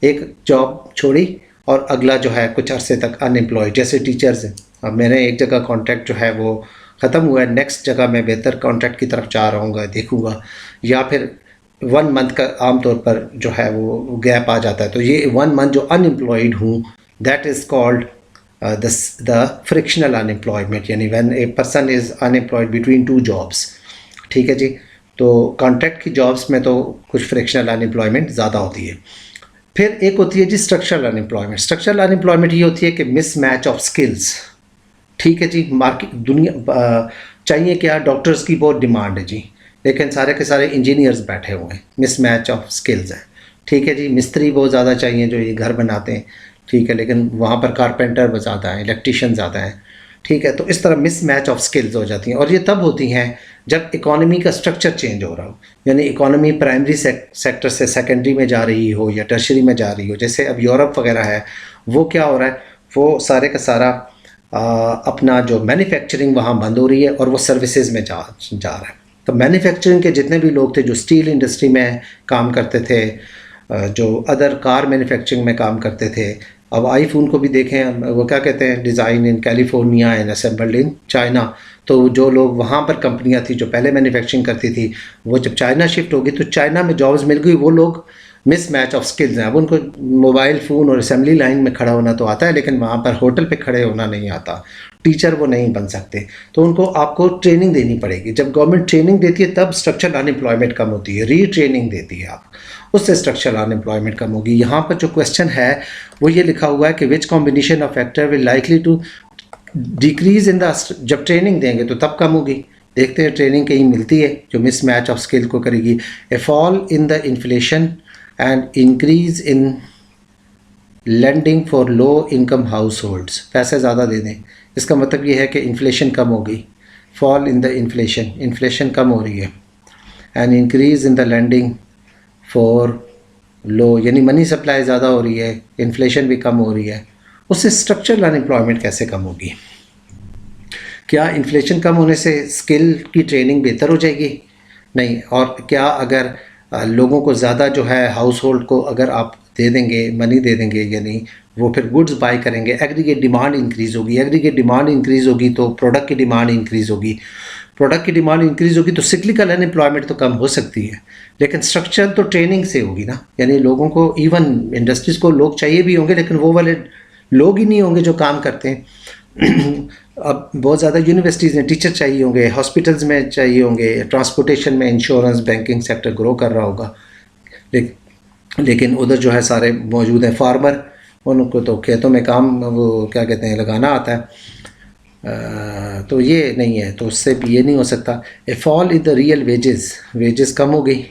एक जॉब छोड़ी और अगला जो है कुछ अरसे तक अनएम्प्लॉयड, जैसे टीचर्स हैं, अब मेरे एक जगह कॉन्ट्रैक्ट जो है वो ख़त्म हुआ है, नेक्स्ट जगह मैं बेहतर कॉन्ट्रैक्ट की तरफ जा रहा हूँ, देखूँगा, या फिर 1 मंथ का आमतौर पर जो है वो गैप आ जाता है, तो ये 1 मंथ जो अनएम्प्लॉयड हूँ, that is called the frictional unemployment, यानी when a person is unemployed between two jobs. ठीक है जी, तो कॉन्ट्रैक्ट की जॉब्स में तो कुछ फ्रिक्शनल अनएम्प्लॉयमेंट ज़्यादा होती है। फिर एक होती है जी स्ट्रक्चरल अनएम्प्लॉयमेंट। स्ट्रक्चरल अनएम्प्लॉयमेंट ये होती है कि मिसमैच ऑफ स्किल्स। ठीक है जी, मार्केट दुनिया चाहिए क्या, डॉक्टर्स की बहुत डिमांड है जी, लेकिन सारे के सारे इंजीनियर्स बैठे हुए हैं, मिसमैच ऑफ स्किल्स है। ठीक है जी, मिस्त्री बहुत ज़्यादा चाहिए जो ये घर बनाते हैं, ठीक है, लेकिन वहाँ पर कारपेंटर ज़्यादा हैं, इलेक्ट्रीशियन ज़्यादा हैं। ठीक है, तो इस तरह मिसमैच ऑफ स्किल्स हो जाती हैं, और ये तब होती हैं जब इकोनॉमी का स्ट्रक्चर चेंज हो रहा हो, यानी इकोनॉमी प्राइमरी सेक्टर से सेकेंडरी में जा रही हो या टर्शरी में जा रही हो। जैसे अब यूरोप वगैरह है, वो क्या हो रहा है, वो सारे का सारा अपना जो मैन्युफैक्चरिंग वहाँ बंद हो रही है और वो सर्विसेज में जा रहा है। तो मैन्युफैक्चरिंग के जितने भी लोग थे जो स्टील इंडस्ट्री में काम करते थे, जो अदर कार मैन्युफैक्चरिंग में काम करते थे, अब आईफोन को भी देखें, वो क्या कहते हैं, design in California and assembled in China. तो जो लोग वहाँ पर कंपनियाँ थी जो पहले मैन्युफैक्चरिंग करती थी, वो जब चाइना शिफ्ट होगी तो चाइना में जॉब्स मिल गई, वो लोग मिसमैच ऑफ स्किल्स हैं। अब उनको मोबाइल फ़ोन और असेंबली लाइन में खड़ा होना तो आता है, लेकिन वहाँ पर होटल पे खड़े होना नहीं आता, टीचर वो नहीं बन सकते, तो उनको आपको ट्रेनिंग देनी पड़ेगी। जब गवर्नमेंट ट्रेनिंग देती है तब स्ट्रक्चरल अनएम्प्लॉयमेंट कम होती है, रीट्रेनिंग देती है आप, उससे स्ट्रक्चरल अनएम्प्लॉयमेंट कम होगी। यहाँ पर जो क्वेश्चन है वो ये लिखा हुआ है कि which combination of factor will likely to decrease in the, जब ट्रेनिंग देंगे तो तब कम होगी। देखते हैं ट्रेनिंग कहीं मिलती है जो मिसमैच ऑफ स्किल को करेगी। A fall in the inflation and increase in lending for low income households, पैसे ज़्यादा दे दें, इसका मतलब ये है कि इन्फ्लेशन कम होगी। Fall in the inflation, inflation कम हो रही है, and increase in the lending for low, यानी मनी सप्लाई ज़्यादा हो रही है, इन्फ्लेशन भी कम हो रही है, उससे स्ट्रक्चरल अनएम्प्लॉयमेंट कैसे कम होगी? क्या इन्फ्लेशन कम होने से स्किल की ट्रेनिंग बेहतर हो जाएगी? नहीं। और क्या अगर लोगों को ज़्यादा जो है हाउस होल्ड को अगर आप दे देंगे, मनी दे देंगे, यानी वो फिर गुड्स बाय करेंगे, एग्रीगेट डिमांड इंक्रीज़ होगी, एग्रीगेट डिमांड इंक्रीज़ होगी तो प्रोडक्ट की डिमांड इंक्रीज़ होगी, प्रोडक्ट की डिमांड इंक्रीज़ होगी तो सिक्लिकल अनएम्प्लॉयमेंट तो कम हो सकती है, लेकिन स्ट्रक्चर तो ट्रेनिंग से होगी ना। यानी लोगों को, इवन इंडस्ट्रीज़ को लोग चाहिए भी होंगे, लेकिन वो वाले लोग ही नहीं होंगे जो काम करते हैं। अब बहुत ज़्यादा यूनिवर्सिटीज़ में टीचर चाहिए होंगे, हॉस्पिटल्स में चाहिए होंगे, ट्रांसपोर्टेशन में, इंश्योरेंस, बैंकिंग सेक्टर ग्रो कर रहा होगा, लेकिन उधर जो है सारे मौजूद हैं फार्मर, उनको तो खेतों में काम, वो क्या कहते हैं, लगाना आता है। तो ये नहीं है, तो उससे भी ये नहीं हो सकता। A fall in the real wages, wages कम हो गई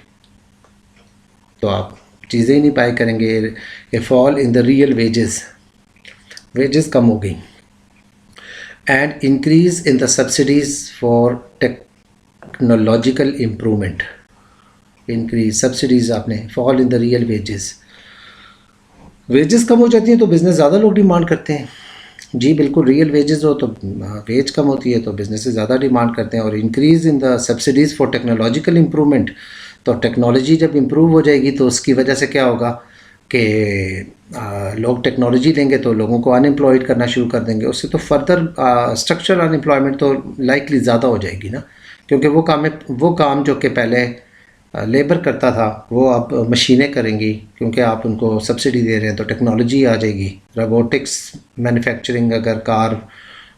तो आप चीज़ें ही नहीं बाय करेंगे। A fall in the real wages, wages कम हो गई। And increase in the subsidies for technological improvement, increase subsidies आपने, fall in the real wages, wages कम हो जाती हैं तो बिज़नेस ज़्यादा लोग डिमांड करते हैं। जी बिल्कुल, रियल वेजेस हो तो वेज कम होती है तो बिज़नेस ज़्यादा डिमांड करते हैं। और increase in the subsidies for technological improvement, तो टेक्नोलॉजी जब इम्प्रूव हो जाएगी तो उसकी वजह से क्या होगा कि लोग टेक्नोलॉजी लेंगे तो लोगों को अनएम्प्लॉयड करना शुरू कर देंगे, उससे तो फर्दर स्ट्रक्चरल अनएम्प्लॉयमेंट तो लाइकली ज़्यादा हो जाएगी ना, क्योंकि वो काम जो कि पहले लेबर करता था वो अब मशीनें करेंगी, क्योंकि आप उनको सब्सिडी दे रहे हैं तो टेक्नोलॉजी आ जाएगी। रोबोटिक्स मैन्युफैक्चरिंग, अगर कार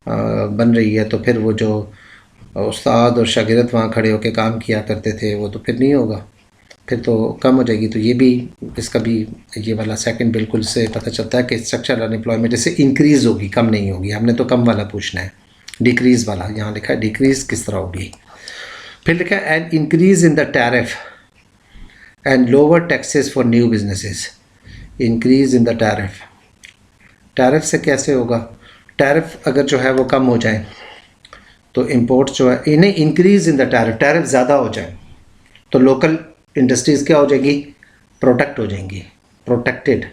बन रही है तो फिर वो जो उस्ताद और शागिर्द वहाँ खड़े होकर काम किया करते थे वो तो फिर नहीं होगा, फिर तो कम हो जाएगी। तो ये भी, इसका भी ये वाला सेकंड बिल्कुल से पता चलता है कि स्ट्रक्चरल अनएम्प्लॉयमेंट इससे इंक्रीज़ होगी, कम नहीं होगी। हमने तो कम वाला पूछना है, डिक्रीज़ वाला यहाँ लिखा है, डिक्रीज़ किस तरह होगी। फिर लिखा है and increase in the tariff and lower taxes for new businesses, increase in the tariff, tariff से कैसे होगा? टैरिफ अगर जो है वो कम हो जाए तो इंपोर्ट्स जो है, इन्हें increase in the tariff, tariff ज़्यादा हो जाए तो लोकल इंडस्ट्रीज़ क्या हो जाएगी? प्रोटेक्ट हो जाएंगी, प्रोटेक्टेड,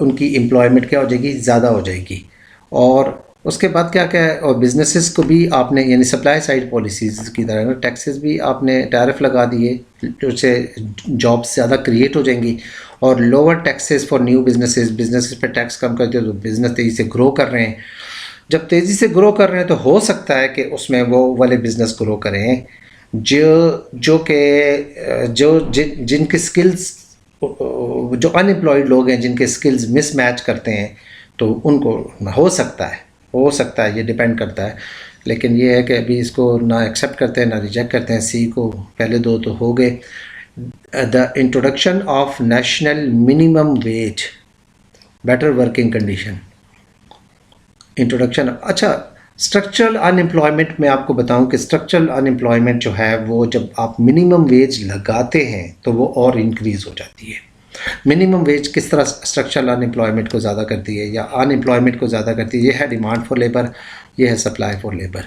उनकी एम्प्लॉयमेंट क्या हो जाएगी? ज़्यादा हो जाएगी। और उसके बाद क्या क्या है, और बिजनेसेस को भी आपने, यानी सप्लाई साइड पॉलिसीज़ की तरह ना, टैक्सेस भी आपने टैरिफ लगा दिए, उससे जॉब्स ज़्यादा क्रिएट हो जाएंगी। और lower taxes for new businesses, businesses पे टैक्स कम करते हो तो बिज़नेस तेज़ी से ग्रो कर रहे हैं। जब तेज़ी से ग्रो कर रहे हैं तो हो सकता है कि उसमें वो वाले बिज़नेस ग्रो करें जो कि जिनके स्किल्स, जो अनएम्प्लॉयड लोग हैं जिनके स्किल्स मिसमैच करते हैं, तो उनको हो सकता है, ये डिपेंड करता है। लेकिन ये है कि अभी इसको ना एक्सेप्ट करते हैं ना रिजेक्ट करते हैं। सी को पहले दो तो हो गए। The introduction of national minimum wage, better working condition, introduction. अच्छा, स्ट्रक्चरल अनएम्प्लॉयमेंट में आपको बताऊं कि स्ट्रक्चरल अनएम्प्लॉयमेंट जो है वो जब आप मिनिमम वेज लगाते हैं तो वो और इंक्रीज़ हो जाती है। मिनिमम वेज किस तरह स्ट्रक्चरल अनएम्प्लॉयमेंट को ज़्यादा करती है या अनएम्प्लॉयमेंट को ज़्यादा करती है? ये है डिमांड फॉर लेबर, ये है सप्लाई फॉर लेबर।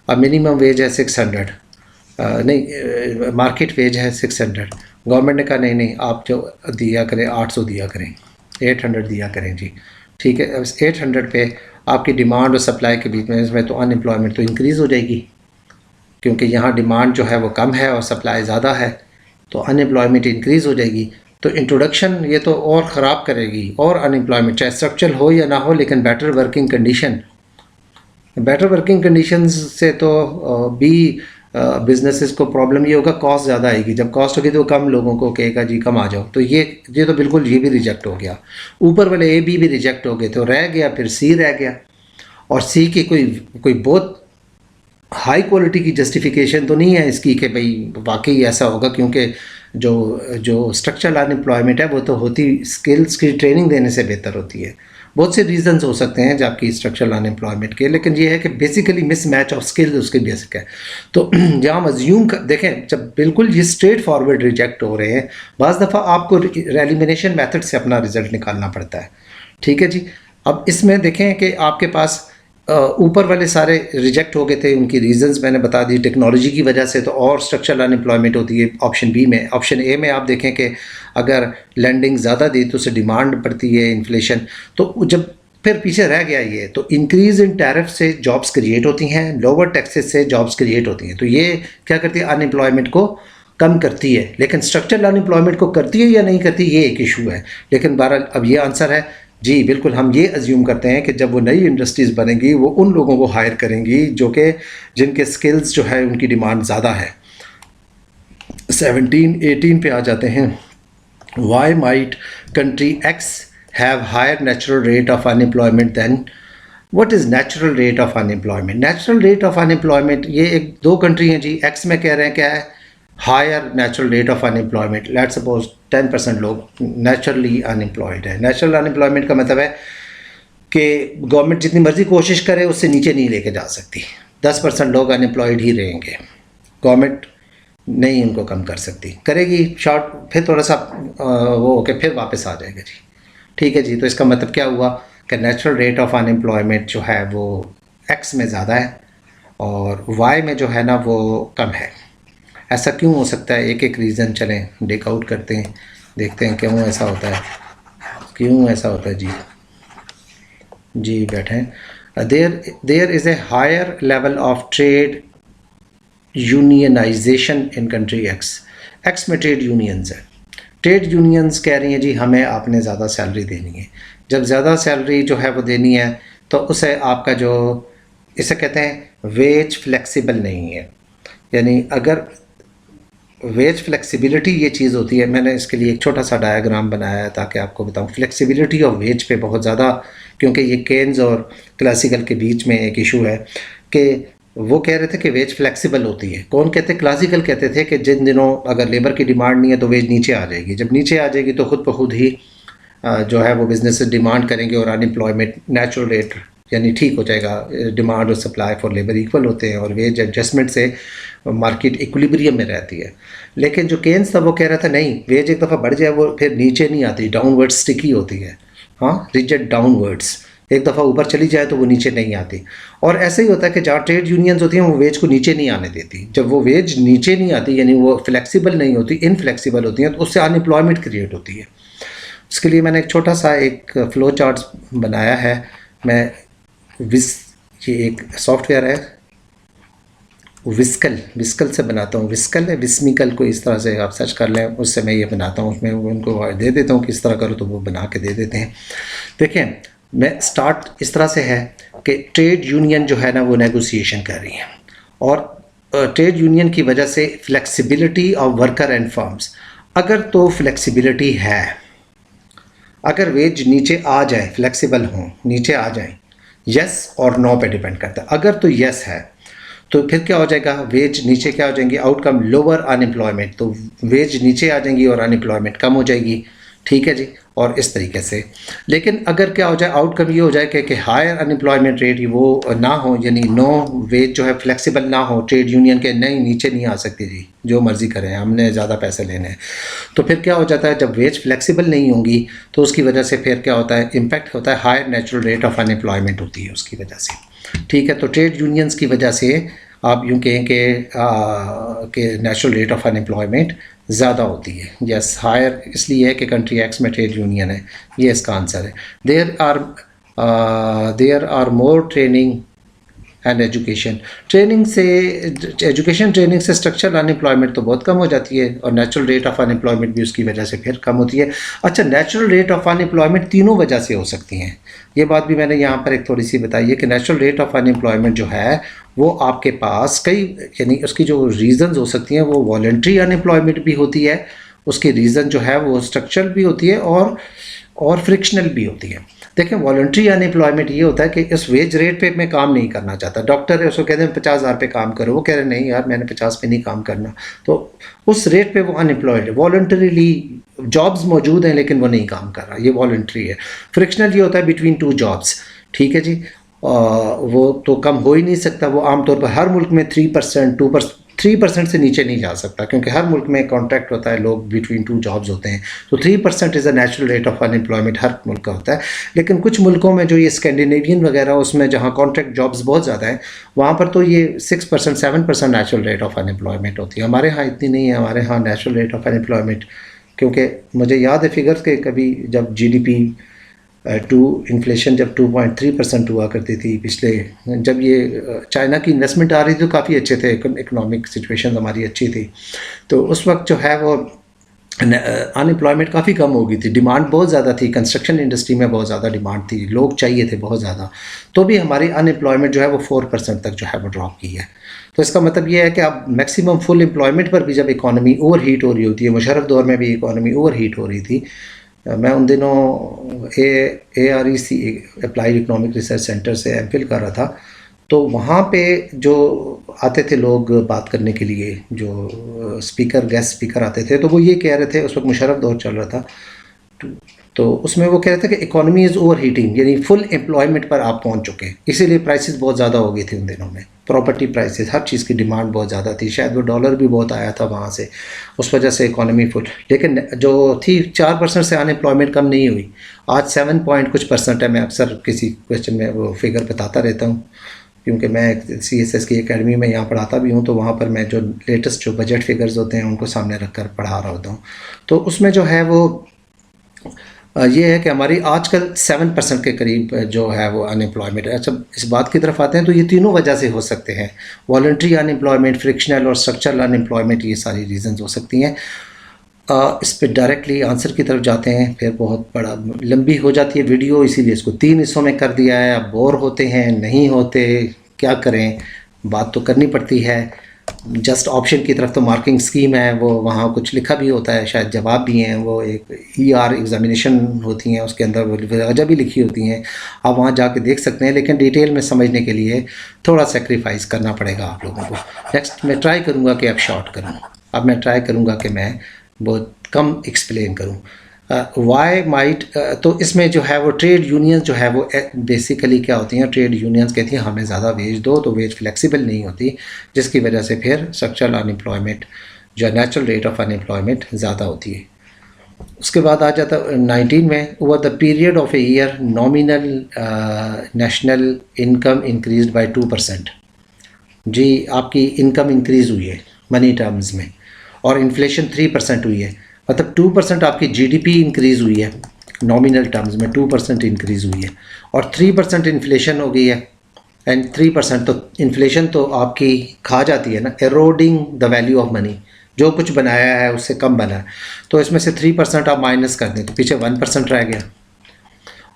अब मिनिमम वेज है 600, नहीं मार्केट वेज है 600, गवर्नमेंट ने कहा नहीं आप जो दिया करें 800 दिया करें, 800 दिया करें जी, ठीक है। अब 800 पे आपकी डिमांड और सप्लाई के बीच में, इसमें तो अनएम्प्लॉयमेंट तो इंक्रीज़ हो जाएगी, क्योंकि यहाँ डिमांड जो है वो कम है और सप्लाई ज़्यादा है, तो अनएम्प्लॉयमेंट इंक्रीज़ हो जाएगी। तो इंट्रोडक्शन ये तो और ख़राब करेगी और अनएम्प्लॉयमेंट, चाहे स्ट्रक्चरल हो या ना हो, लेकिन बेटर वर्किंग कंडीशन से तो भी बिजनेसेस को प्रॉब्लम ये होगा, कॉस्ट ज़्यादा आएगी। जब कॉस्ट होगी तो कम लोगों को कहेगा जी कम आ जाओ, तो ये तो बिल्कुल ये भी रिजेक्ट हो गया। ऊपर वाले ए बी भी रिजेक्ट हो गए, तो रह गया फिर सी रह गया। और सी की कोई बहुत हाई क्वालिटी की जस्टिफिकेशन तो नहीं है इसकी कि भाई वाकई ऐसा होगा, क्योंकि जो स्ट्रक्चरल अनएम्प्लॉयमेंट है वो तो होती स्किल्स की ट्रेनिंग देने से बेहतर होती है। बहुत से रीजंस हो सकते हैं जबकि स्ट्रक्चरल अनएम्प्लॉयमेंट के, लेकिन ये है कि बेसिकली मिसमैच ऑफ स्किल्स उसके बेसिक है। तो जहाँ हम अज्यूम देखें, जब बिल्कुल ये स्ट्रेट फॉरवर्ड रिजेक्ट हो रहे हैं, बाज़ दफ़ा आपको एलिमिनेशन मेथड से अपना रिजल्ट निकालना पड़ता है, ठीक है जी। अब इसमें देखें कि आपके पास ऊपर वाले सारे रिजेक्ट हो गए थे, उनकी रीजंस मैंने बता दी। टेक्नोलॉजी की वजह से तो और स्ट्रक्चरल अनएम्प्लॉयमेंट होती है ऑप्शन बी में। ऑप्शन ए में आप देखें कि अगर लैंडिंग ज़्यादा दी तो उससे डिमांड बढ़ती है, इन्फ्लेशन, तो जब फिर पीछे रह गया ये, तो इंक्रीज़ इन टैरिफ से जॉब्स क्रिएट होती हैं, लोअर टैक्सेस से जॉब्स क्रिएट होती हैं। तो ये क्या करती है, अनएम्प्लॉयमेंट को कम करती है। लेकिन स्ट्रक्चरल अनएम्प्लॉयमेंट को करती है या नहीं करती, ये एक इशू है। लेकिन बहरहाल अब ये आंसर है जी, बिल्कुल। हम ये अज्यूम करते हैं कि जब वो नई इंडस्ट्रीज़ बनेंगी वो उन लोगों को हायर करेंगी जो कि जिनके स्किल्स जो है उनकी डिमांड ज़्यादा है। 17-18 पे आ जाते हैं। Why might country X have higher natural rate of unemployment than. What is natural rate of unemployment? Natural rate of unemployment, ये एक दो कंट्री हैं जी। एक्स में कह रहे हैं क्या है, higher natural rate of unemployment. Let's suppose 10% लोग नेचुरली अनएम्प्लॉयड है। नेचुरल अनएम्प्लॉयमेंट का मतलब है कि गवर्नमेंट जितनी मर्जी कोशिश करे उससे नीचे नहीं लेके जा सकती। 10% लोग अनएम्प्लॉयड ही रहेंगे, गवर्नमेंट नहीं उनको कम कर सकती, करेगी शॉर्ट, फिर थोड़ा सा वो होके फिर वापस आ जाएगा जी। ठीक है जी। तो इसका मतलब क्या हुआ कि नेचुरल रेट ऑफ अनएम्प्लॉयमेंट जो है वो एक्स में ज़्यादा है और वाई में जो है ना वो कम है। ऐसा क्यों हो सकता है? एक एक रीज़न चलें डेक आउट करते हैं, देखते हैं क्यों ऐसा होता है, क्यों ऐसा होता है जी। जी बैठें। There is a higher level of trade unionization in country X. X में ट्रेड यूनियंस है। ट्रेड यूनियंस कह रही हैं जी हमें आपने ज़्यादा सैलरी देनी है। जब ज़्यादा सैलरी जो है वो देनी है तो उसे आपका जो, इसे कहते हैं वेज फ्लेक्सिबल नहीं है। यानी अगर वेज फ्लेक्सिबिलिटी ये चीज़ होती है, मैंने इसके लिए एक छोटा सा डायग्राम बनाया है ताकि आपको बताऊं। फ्लेक्सिबिलिटी ऑफ वेज पे बहुत ज़्यादा, क्योंकि ये केन्स और क्लासिकल के बीच में एक इशू है कि वो कह रहे थे कि वेज फ्लेक्सिबल होती है। कौन कहते? क्लासिकल कहते थे कि जिन दिनों अगर लेबर की डिमांड नहीं है तो वेज नीचे आ जाएगी। जब नीचे आ जाएगी तो खुद ब खुद ही जो है वो बिजनेस डिमांड करेंगे और अनएम्प्लॉयमेंट नेचुरल रेट यानी ठीक हो जाएगा। डिमांड और सप्लाई फॉर लेबर इक्वल होते हैं और वेज एडजस्टमेंट से मार्केट इक्विलिब्रियम में रहती है। लेकिन जो केन्स था वो कह रहा था नहीं, वेज एक दफ़ा बढ़ जाए वो फिर नीचे नहीं आती, डाउनवर्ड्स स्टिकी होती है। हाँ, रिजिड डाउनवर्ड्स, एक दफ़ा ऊपर चली जाए तो वो नीचे नहीं आती। और ऐसे ही होता है कि जहाँ ट्रेड यूनियंस होती हैं वो वेज को नीचे नहीं आने देती। जब वो वेज नीचे नहीं आती यानी वो फ्लेक्सिबल नहीं होती, इनफ्लेक्सिबल होती हैं, तो उससे अनएम्प्लॉयमेंट क्रिएट होती है। उसके लिए मैंने एक छोटा सा एक फ़्लो चार्ट बनाया है। मैं ये एक सॉफ्टवेयर है विस्कल से बनाता हूँ। विस्कल है, विस्मिकल को इस तरह से आप सर्च कर लें, उससे मैं ये बनाता हूँ। उसमें उनको दे देता हूँ किस तरह करो तो वो बना के दे देते हैं। देखें, मैं स्टार्ट इस तरह से है कि ट्रेड यूनियन जो है ना वो नेगोशिएशन कर रही है और ट्रेड यूनियन की वजह से flexibility of worker and firms. अगर तो फ्लेक्सिबिलिटी है, अगर वेज नीचे आ जाए, फ्लेक्सिबल हों, नीचे आ जाएं, यस और नो पे डिपेंड करता है। अगर तो यस है तो फिर क्या हो जाएगा, वेज नीचे क्या हो जाएंगी, आउटकम लोअर अनएम्प्लॉयमेंट, तो वेज नीचे आ जाएंगी और अनएम्प्लॉयमेंट कम हो जाएगी। ठीक है जी, और इस तरीके से। लेकिन अगर क्या हो जाए, आउटकम ये हो जाए कि हायर अनएम्प्लॉयमेंट रेट वो ना हो, यानी नो वेज जो है फ्लेक्सिबल ना हो, ट्रेड यूनियन के नहीं नीचे नहीं आ सकती जी, जो मर्ज़ी करें, हमने ज़्यादा पैसे लेने हैं, तो फिर क्या हो जाता है, जब वेज फ्लेक्सिबल नहीं होंगी तो उसकी वजह से फिर क्या होता है, इम्पैक्ट होता है, higher natural rate of unemployment होती है उसकी वजह से। ठीक है, तो ट्रेड यूनियंस की वजह से आप यूँ कहें कि नेचुरल रेट ऑफ अनएम्प्लॉयमेंट ज़्यादा होती है। यस, हायर इसलिए है कि कंट्री एक्स में ट्रेड यूनियन है, ये इसका आंसर है। There are more training and education. Training से, एजुकेशन ट्रेनिंग से स्ट्रक्चरल अनएम्प्लॉयमेंट तो बहुत कम हो जाती है और नेचुरल रेट ऑफ अनएम्प्लॉयमेंट भी उसकी वजह से फिर कम होती है। अच्छा, नेचुरल रेट ऑफ अनएम्प्लॉयमेंट तीनों वजह से हो सकती हैं, ये बात भी मैंने यहाँ पर एक थोड़ी सी बताई है कि नेचुरल रेट ऑफ अनएम्प्लॉयमेंट जो है वो आपके पास कई, यानी उसकी जो रीज़न्स हो सकती हैं वो वॉलंटरी अनएम्प्लॉयमेंट भी होती है, उसकी रीज़न जो है वो स्ट्रक्चरल भी होती है और फ्रिक्शनल भी होती है। देखें, वॉलंटरी अनएम्प्लॉयमेंट ये होता है कि इस वेज रेट पे मैं काम नहीं करना चाहता। डॉक्टर है, उसको कहते हैं 50,000 पे काम करो, वो कह रहे नहीं यार मैंने 50 पे नहीं काम करना, तो उस रेट पे वो अनएम्प्लॉयड है। वॉलंटरीली जॉब्स मौजूद हैं लेकिन वो नहीं काम कर रहा, ये वॉलंटरी है। फ्रिक्शनल ये होता है बिटवीन टू जॉब्स। ठीक है जी, वो तो कम हो ही नहीं सकता। वो आमतौर पर हर मुल्क में 3%, 3% से नीचे नहीं जा सकता, क्योंकि हर मुल्क में कॉन्ट्रैक्ट होता है, लोग बिटवीन 2 जॉब्स होते हैं, तो 3% is a natural rate of unemployment हर मुल्क का होता है। लेकिन कुछ मुल्कों में जो ये स्कैंडिनेवियन वगैरह, उसमें जहाँ कॉन्ट्रैक्ट जॉब्स बहुत ज़्यादा हैं, वहाँ पर तो ये 6% 7% नेचुरल रेट ऑफ अनएम्प्लॉयमेंट होती है। हमारे यहाँ इतनी नहीं है, हमारे यहाँ नेचुरल रेट ऑफ अनएम्प्लॉयमेंट, क्योंकि मुझे याद है फिगर्स के, कभी जब GDP टू इन्फ्लेशन जब 2.3% हुआ करती थी पिछले, जब ये चाइना की इन्वेस्टमेंट आ रही थी तो काफ़ी अच्छे थे, इकोनॉमिक सिचुएशन हमारी अच्छी थी, तो उस वक्त जो है वो अनएम्प्लॉयमेंट काफ़ी कम हो गई थी, डिमांड बहुत ज़्यादा थी, कंस्ट्रक्शन इंडस्ट्री में बहुत ज़्यादा डिमांड थी, लोग चाहिए थे बहुत ज़्यादा, तो भी हमारी अनएम्प्लॉयमेंट जो है वो 4% तक जो है वो ड्रॉप की है। तो इसका मतलब ये है कि अब मैक्सिमम फुल एम्प्लॉयमेंट पर भी जब इकॉनमी ओवर हीट हो रही होती है, मुशर्रफ दौर में भी इकॉनमी ओवर हीट हो रही थी, मैं उन दिनों AREC applied economic research centre से MPhil कर रहा था, तो वहाँ पे जो आते थे लोग बात करने के लिए, जो स्पीकर गेस्ट स्पीकर आते थे, तो वो ये कह रहे थे, उस वक्त मुशर्रफ दौर चल रहा था, तो उसमें वो कह रहे थे कि इकोनॉमी इज़ ओवर हीटिंग, यानी फुल एम्प्लॉयमेंट पर आप पहुंच चुके हैं, इसीलिए प्राइसेस बहुत ज़्यादा हो गई थी उन दिनों में, प्रॉपर्टी प्राइसेस, हर चीज़ की डिमांड बहुत ज़्यादा थी, शायद वो डॉलर भी बहुत आया था वहाँ से, उस वजह से इकोनॉमी फुल, लेकिन जो थी 4% से अनएम्प्लॉयमेंट कम नहीं हुई, आज 7 पॉइंट कुछ % है। मैं अक्सर किसी क्वेश्चन में वो फिगर बताता रहता हूँ, क्योंकि मैं CSS की एकेडमी में यहाँ पढ़ाता भी हूँ, तो वहाँ पर मैं जो लेटेस्ट जो बजट फिगर्स होते हैं उनको सामने रख कर पढ़ा रहा होता हूँ, तो उसमें जो है वो ये है कि हमारी आजकल 7% के करीब जो है वो अनएम्प्लॉयमेंट है। अच्छा, इस बात की तरफ आते हैं तो ये तीनों वजह से हो सकते हैं, वॉलंटरी अनएम्प्लॉयमेंट, फ्रिक्शनल और स्ट्रक्चरल अनएम्प्लॉयमेंट, ये सारी रीजंस हो सकती हैं। इस पर डायरेक्टली आंसर की तरफ जाते हैं, फिर बहुत बड़ा लंबी हो जाती है वीडियो, इसीलिए इसको 3 हिस्सों में कर दिया है। अब बोर होते हैं, नहीं होते, क्या करें, बात तो करनी पड़ती है। जस्ट ऑप्शन की तरफ तो मार्किंग स्कीम है, वो वहाँ कुछ लिखा भी होता है, शायद जवाब भी हैं, वो एक ER एग्जामिनेशन होती हैं, उसके अंदर वो वजह भी लिखी होती हैं, आप वहाँ जाके देख सकते हैं, लेकिन डिटेल में समझने के लिए थोड़ा सेक्रीफाइस करना पड़ेगा आप लोगों को। नेक्स्ट मैं ट्राई करूँगा कि अब शॉर्ट करूँ, अब मैं ट्राई करूँगा कि मैं बहुत कम एक्सप्लेन करूँ। वाई माइट, तो इसमें जो है वो ट्रेड यूनियंस जो है वो बेसिकली क्या होती हैं, ट्रेड यूनियंस कहती हैं हमें ज़्यादा वेज दो, तो वेज फ्लेक्सिबल नहीं होती, जिसकी वजह से फिर स्ट्रक्चरल अनएम्प्लॉयमेंट जो नेचुरल रेट ऑफ अनएम्प्लॉयमेंट ज़्यादा होती है। उसके बाद आ जाता 19 में, over the period of a year nominal national income increase by 2%। जी, आपकी इनकम इंक्रीज़ हुई है मनी टर्म्स में, और इन्फ्लेशन 3% हुई है, मतलब 2% आपकी GDP इंक्रीज़ हुई है नॉमिनल टर्म्स में, 2% इंक्रीज़ हुई है, और 3% इन्फ्लेशन हो गई है। एंड 3% तो इन्फ्लेशन तो आपकी खा जाती है ना, एरोडिंग द वैल्यू ऑफ मनी, जो कुछ बनाया है उससे कम बना है, तो इसमें से 3% आप माइनस कर दें तो पीछे 1% रह गया।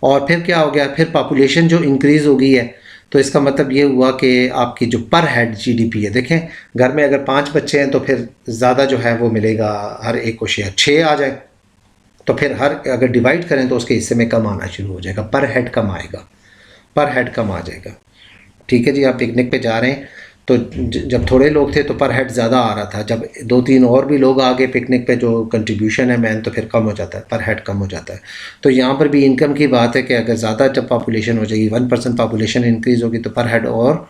और फिर क्या हो गया, फिर पॉपुलेशन जो इंक्रीज़ हो गई है, तो इसका मतलब ये हुआ कि आपकी जो पर हेड GDP है, देखें घर में अगर 5 बच्चे हैं तो फिर ज़्यादा जो है वो मिलेगा, हर एक को शेयर 6 आ जाए तो फिर हर अगर डिवाइड करें तो उसके हिस्से में कम आना शुरू हो जाएगा, पर हेड कम आएगा, पर हेड कम आ जाएगा। ठीक है जी, आप पिकनिक पे जा रहे हैं तो जब थोड़े लोग थे तो पर हेड ज़्यादा आ रहा था, जब 2-3 और भी लोग आ गए पिकनिक पे, जो कंट्रीब्यूशन है मैन, तो फिर कम हो जाता है, पर हेड कम हो जाता है। तो यहाँ पर भी इनकम की बात है कि अगर ज़्यादा जब पॉपुलेशन हो जाएगी, 1% पॉपुलेशन इंक्रीज़ होगी तो पर हेड और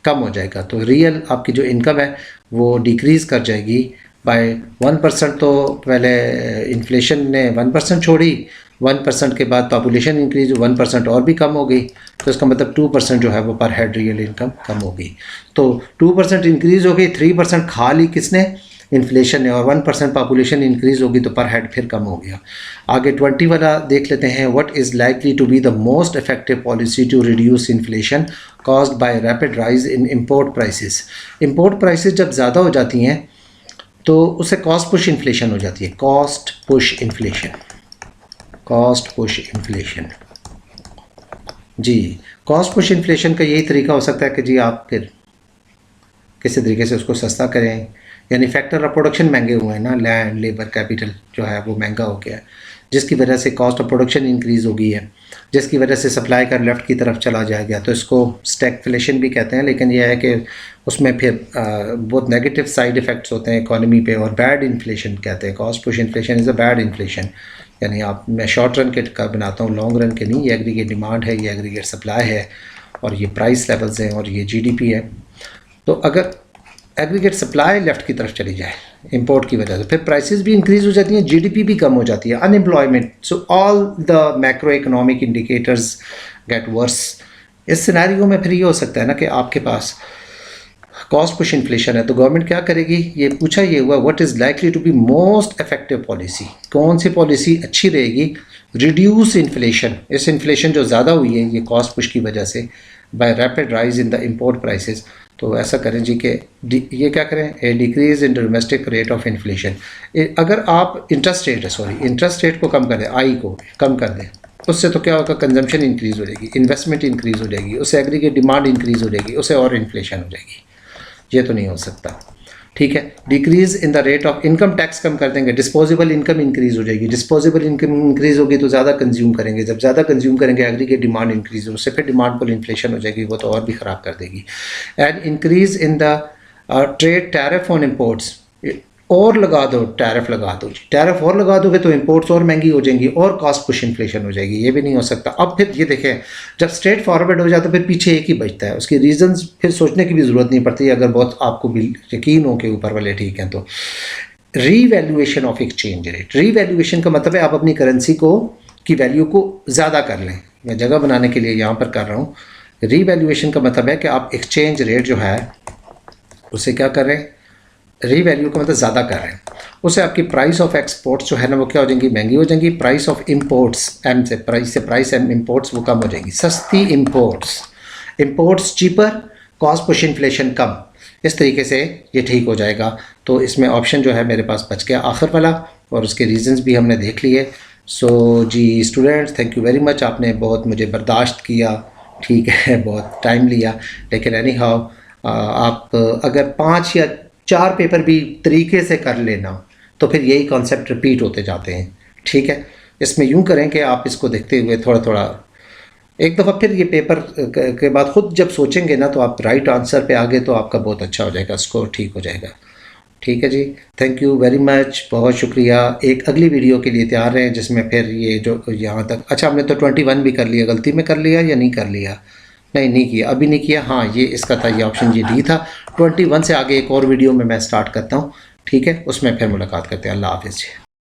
कम हो जाएगा, तो रियल आपकी जो इनकम है वो डिक्रीज़ कर जाएगी बाय 1%। तो पहले इन्फ्लेशन ने 1% छोड़ी, 1% के बाद पॉपुलेशन इंक्रीज 1% और भी कम हो गई, तो इसका मतलब 2% जो है वो पर हेड रियल इनकम कम हो गई। तो 2% इंक्रीज़ हो गई, 3% खा ली किसने, इन्फ्लेशन ने, और 1% पॉपुलेशन इंक्रीज़ होगी तो पर हेड फिर कम हो गया। आगे 20 वाला देख लेते हैं, what is likely to be the most effective policy to reduce inflation caused by rapid rise in import prices. Import prices जब ज़्यादा हो जाती हैं तो उससे कॉस्ट पुश इन्फ्लेशन हो जाती है, cost push inflation, cost push inflation. जी, कॉस्ट पुश इन्फ्लेशन का यही तरीका हो सकता है कि जी आप फिर किसी तरीके से उसको सस्ता करें, यानी फैक्टर ऑफ प्रोडक्शन महंगे हुए हैं ना, लैंड, लेबर, कैपिटल जो है वो महंगा हो गया है, जिसकी वजह से कॉस्ट ऑफ प्रोडक्शन इंक्रीज़ हो गई है, जिसकी वजह से सप्लाई का लेफ़्ट की तरफ चला जाएगा, तो इसको स्टैगफ्लेशन भी कहते हैं। लेकिन यह है कि उसमें फिर बहुत नेगेटिव साइड इफ़ेक्ट्स होते हैं इकोनॉमी पे, और बैड इन्फ्लेशन कहते हैं, cost push inflation is a bad inflation. यानी आप, मैं शॉर्ट रन के का बनाता हूँ, लॉन्ग रन के नहीं, ये एग्रीगेट डिमांड है, ये एग्रीगेट सप्लाई है, और ये प्राइस लेवल्स हैं, और ये GDP है। तो अगर एग्रीगेट सप्लाई लेफ्ट की तरफ चली जाए इंपोर्ट की वजह से, फिर प्राइसेस भी इंक्रीज हो जाती हैं, जीडीपी भी कम हो जाती है, unemployment, so all the macro economic indicators get worse. इस सिनेरियो में फिर ये हो सकता है ना कि आपके पास कॉस्ट पुश इन्फ्लेशन है, तो गवर्नमेंट क्या करेगी, ये पूछा ये हुआ what is likely to be most effective policy, कौन सी पॉलिसी अच्छी रहेगी, रिड्यूस इन्फ्लेशन, इस इन्फ्लेशन जो ज़्यादा हुई है ये कॉस्ट पुश की वजह से, by rapid rise in the import prices. तो ऐसा करें जी कि ये क्या करें, a decrease in domestic rate of inflation. अगर आप इंटरेस्ट रेट को कम कर दें, आई को कम कर दें, उससे तो क्या होगा, कंजम्पशन इंक्रीज़ हो जाएगी, इन्वेस्टमेंट इंक्रीज़ हो जाएगी, उससे एग्रीगेट डिमांड इंक्रीज़ हो जाएगी, उससे और इन्फ्लेशन हो जाएगी। ये तो नहीं हो सकता, ठीक है। Decrease in the rate of income tax कम कर देंगे, डिस्पोजेबल इनकम इंक्रीज़ हो जाएगी, डिस्पोजेबल इनकम इंक्रीज़ होगी तो ज़्यादा कंज्यूम करेंगे, जब ज़्यादा कंज्यूम करेंगे एग्रीगेट डिमांड इंक्रीज़ हो, उससे फिर डिमांड पर इन्फ्लेशन हो जाएगी, वो तो और भी ख़राब कर देगी। And increase in the trade tariff on imports, और लगा दो, टैरिफ लगा दो जी, टैरिफ और लगा दोगे तो इंपोर्ट्स और महंगी हो जाएंगी और कॉस्ट पुश इन्फ्लेशन हो जाएगी, ये भी नहीं हो सकता। अब फिर ये देखें, जब स्ट्रेट फॉरवर्ड हो जाता है फिर पीछे एक ही बचता है, उसकी रीजंस फिर सोचने की भी ज़रूरत नहीं पड़ती, अगर बहुत आपको भी यकीन हो कि ऊपर वाले ठीक हैं। तो revaluation of exchange rate, revaluation का मतलब है आप अपनी करेंसी को की वैल्यू को ज़्यादा कर लें, मैं जगह बनाने के लिए यहाँ पर कर रहा हूँ। रीवैल्यूएशन का मतलब है कि आप एक्सचेंज रेट जो है उसे क्या कर रहे हैं, रीवैल्यू का मतलब ज़्यादा कर रहे हैं, उससे आपकी प्राइस ऑफ एक्सपोर्ट्स जो है ना वो क्या हो जाएंगी, महंगी हो जाएंगी, प्राइस ऑफ इंपोर्ट्स एम से प्राइस एम इंपोर्ट्स वो कम हो जाएंगी, सस्ती imports cheaper, cost push inflation कम, इस तरीके से ये ठीक हो जाएगा। तो इसमें ऑप्शन जो है मेरे पास बच गया आखिर वाला, और उसके रीजंस भी हमने देख लिए। सो जी students, thank you very much, आपने बहुत मुझे बर्दाश्त किया, ठीक है, बहुत टाइम लिया, लेकिन एनी हाउ आप अगर 5 या 4 पेपर भी तरीके से कर लेना तो फिर यही कॉन्सेप्ट रिपीट होते जाते हैं, ठीक है। इसमें यूं करें कि आप इसको देखते हुए थोड़ा थोड़ा एक दफ़ा फिर ये पेपर के बाद ख़ुद जब सोचेंगे ना तो आप राइट आंसर पे आ गए तो आपका बहुत अच्छा हो जाएगा, स्कोर ठीक हो जाएगा, ठीक है जी। थैंक यू वेरी मच, बहुत शुक्रिया। एक अगली वीडियो के लिए तैयार रहें जिसमें फिर ये जो यहाँ तक, अच्छा हमने तो 21 भी कर लिया, गलती में कर लिया या नहीं कर लिया, नहीं किया, अभी नहीं किया, हाँ ये इसका था, ये ऑप्शन ये डी था। 21 से आगे एक और वीडियो में मैं स्टार्ट करता हूँ, ठीक है, उसमें फिर मुलाकात करते हैं। अल्लाह हाफिज़।